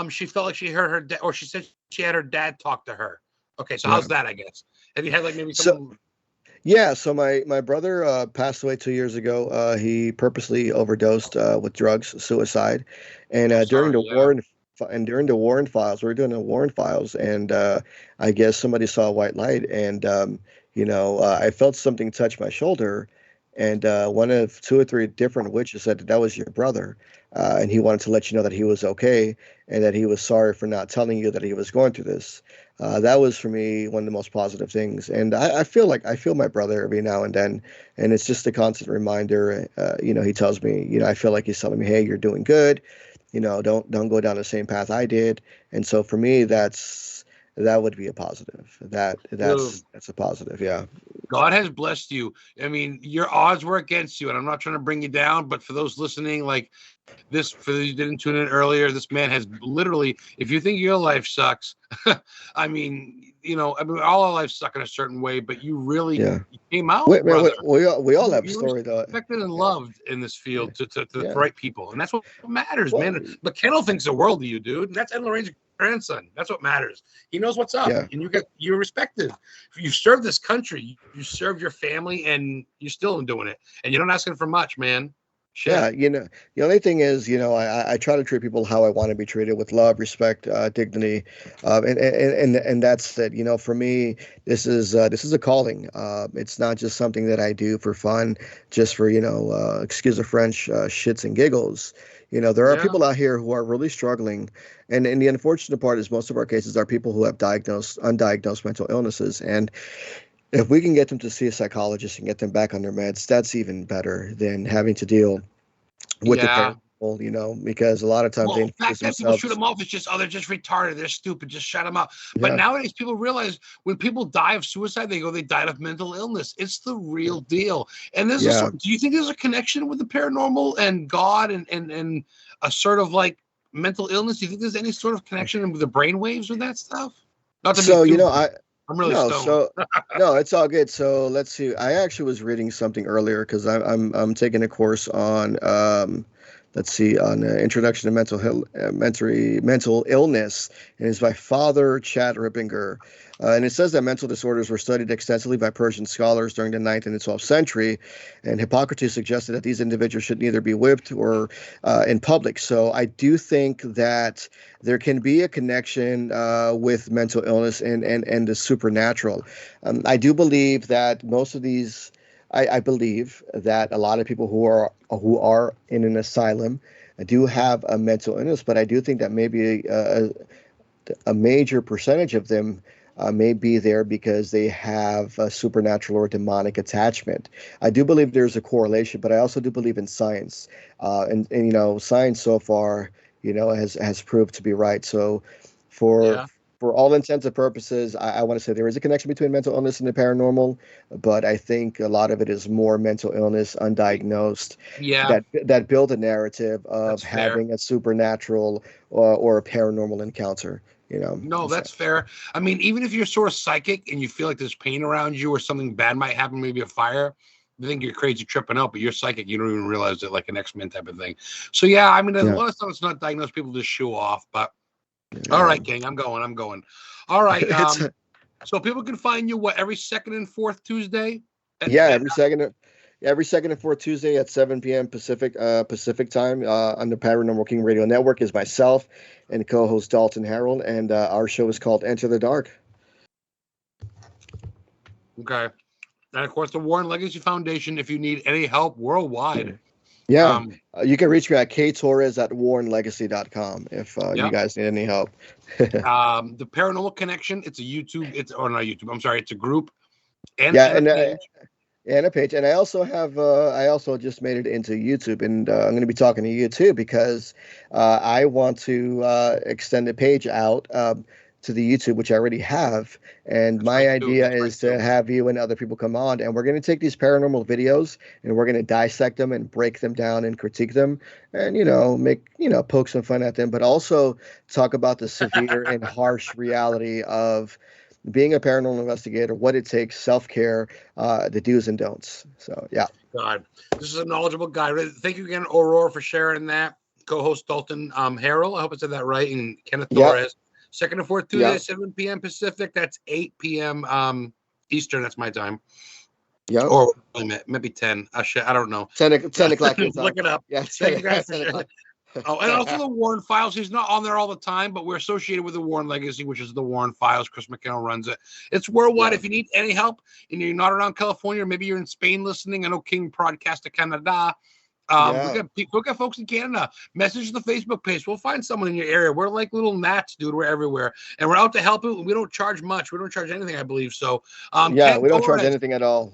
she felt like she heard her dad, or she said she had her dad talk to her. Okay, so how's that, I guess? Have you had like maybe some... So my brother passed away 2 years ago. He purposely overdosed with drugs, suicide. And during the Warren files, we were doing the Warren files, and I guess somebody saw a white light, and I felt something touch my shoulder. And one of 2 or 3 different witches said that was your brother. And he wanted to let you know that he was okay and that he was sorry for not telling you that he was going through this. That was, for me, one of the most positive things. And I feel my brother every now and then. And it's just a constant reminder. He tells me, I feel like he's telling me, hey, you're doing good. don't go down the same path I did. And so for me, that would be a positive. Dude, That's a positive. Yeah. God has blessed you. I mean, your odds were against you, and I'm not trying to bring you down, but for those listening, like this, for those who didn't tune in earlier, this man has literally, if you think your life sucks, I mean, all our lives suck in a certain way, but you really Yeah. you came out, brother. We all have a You were story though. respected and loved in this Yeah. field to the Yeah. right people, and that's what matters, Well, man. But Kendall thinks the world of you, dude. And that's Ed Lorraine's grandson. That's what matters. He knows what's up, yeah. and you're respected. You've served this country, you served your family, and you're still doing it. And you're not asking for much, man. Shit. Yeah, the only thing is, I try to treat people how I want to be treated, with love, respect, dignity, and that's it. For me, this is a calling. It's not just something that I do for fun, just for excuse the French, shits and giggles. There are Yeah. people out here who are really struggling, and the unfortunate part is most of our cases are people who have undiagnosed mental illnesses, and if we can get them to see a psychologist and get them back on their meds, that's even better than having to deal with the Yeah. paranormal, because a lot of times they Well, introduce back then people shoot themselves. them off. It's just, oh, they're just retarded. They're stupid. Just shut them up. But Yeah, nowadays, people realize when people die of suicide, they died of mental illness. It's the real deal. And yeah. do you think there's a connection with the paranormal and God and a sort of like mental illness? Do you think there's any sort of connection with the brain waves with that stuff? Not to be So, too, I'm really no, stoned. no, it's all good. So let's see. I actually was reading something earlier because I'm taking a course on let's see, on Introduction to Mental Illness, and it's by Father Chad Rippinger. And it says that mental disorders were studied extensively by Persian scholars during the 9th and the 12th century, and Hippocrates suggested that these individuals should neither be whipped or in public. So I do think that there can be a connection with mental illness and the supernatural. I do believe that most of these. I believe that a lot of people who are in an asylum do have a mental illness, but I do think that maybe a major percentage of them may be there because they have a supernatural or demonic attachment. I do believe there's a correlation, but I also do believe in science, and science so far, has proved to be right. So, for Yeah. for all intents and purposes, I want to say there is a connection between mental illness and the paranormal, but I think a lot of it is more mental illness, undiagnosed, Yeah. that build a narrative of That's fair. having a supernatural or a paranormal encounter. No, So, that's fair. I mean, even if you're sort of psychic and you feel like there's pain around you or something bad might happen, maybe a fire, you think you're crazy tripping out, but you're psychic. You don't even realize it, like an X-Men type of thing. So, yeah, I mean, a yeah, lot of stuff it's not diagnosed. People just show off. But all yeah. right, gang, I'm going. All right. It's So people can find you every second and fourth Tuesday? yeah, every second and fourth Tuesday at 7 p.m. Pacific time on the Paranormal King Radio Network is myself and co-host Dalton Harold, and our show is called Enter the Dark. Okay. And of course, the Warren Legacy Foundation, if you need any help worldwide. Yeah, you can reach me at ktorres@warrenlegacy.com if Yeah. you guys need any help. The Paranormal Connection, it's a YouTube, not YouTube, I'm sorry, it's a group and Yeah, a page. and a page, and I also just made it into YouTube, and I'm going to be talking to you too because I want to extend the page out to the YouTube, which I already have, and That's my right, too. idea That's is right, to too. have you and other people come on, and we're going to take these paranormal videos and we're going to dissect them and break them down and critique them, and make poke some fun at them, but also talk about the severe and harsh reality of being a paranormal investigator, what it takes, self-care, the do's and don'ts. So, yeah. God, this is a knowledgeable guy. Thank you again, Aurora, for sharing that. Co-host Dalton Harrell, I hope I said that right, and Kenneth Yeah. Torres. Second and fourth Tuesday, Yeah. 7 p.m. Pacific. That's 8 p.m. Eastern. That's my time. Yeah. Or maybe 10. Shit, I don't know. 10 o'clock your time. Look it up. Yeah. Thank you guys for 10 o'clock. Oh, and also the Warren Files. He's not on there all the time, but we're associated with the Warren Legacy, which is the Warren Files. Chris McKenna runs it. It's worldwide. Yeah. If you need any help and you're not around California, or maybe you're in Spain listening, I know King Podcast to Canada. We got folks in Canada. Message the Facebook page. We'll find someone in your area. We're like little gnats, dude. We're everywhere, and we're out to help you. We don't charge much. We don't charge anything, I believe. So, we don't charge anything at all.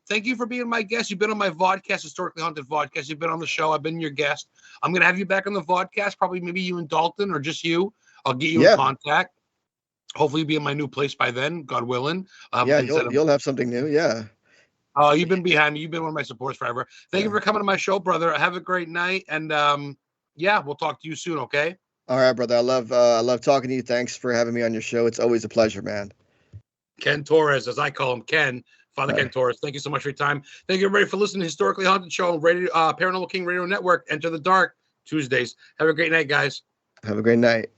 Thank you for being my guest. You've been on my vodcast, Historically Haunted Vodcast. You've been on the show. I've been your guest. I'm gonna have you back on the vodcast. Probably maybe you and Dalton, or just you. I'll get you in contact. Hopefully, you'll be in my new place by then, God willing. You'll have something new. Yeah. Oh, you've been behind me. You've been one of my supporters forever. Thank you for coming to my show, brother. Have a great night, and we'll talk to you soon. Okay. All right, brother. I love talking to you. Thanks for having me on your show. It's always a pleasure, man. Ken Torres, as I call him, Ken. Father Ken Torres. Thank you so much for your time. Thank you, everybody, for listening to Historically Haunted Show on Paranormal King Radio Network. Enter the Dark Tuesdays. Have a great night, guys. Have a great night.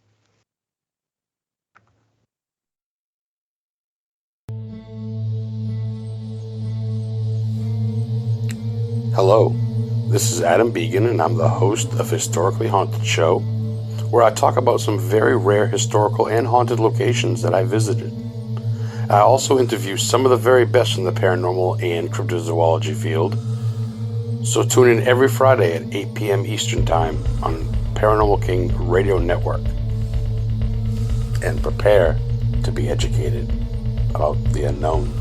Hello, this is Adam Began, and I'm the host of Historically Haunted Show, where I talk about some very rare historical and haunted locations that I visited. I also interview some of the very best in the paranormal and cryptozoology field. So tune in every Friday at 8 p.m. Eastern Time on Paranormal King Radio Network. And prepare to be educated about the unknown.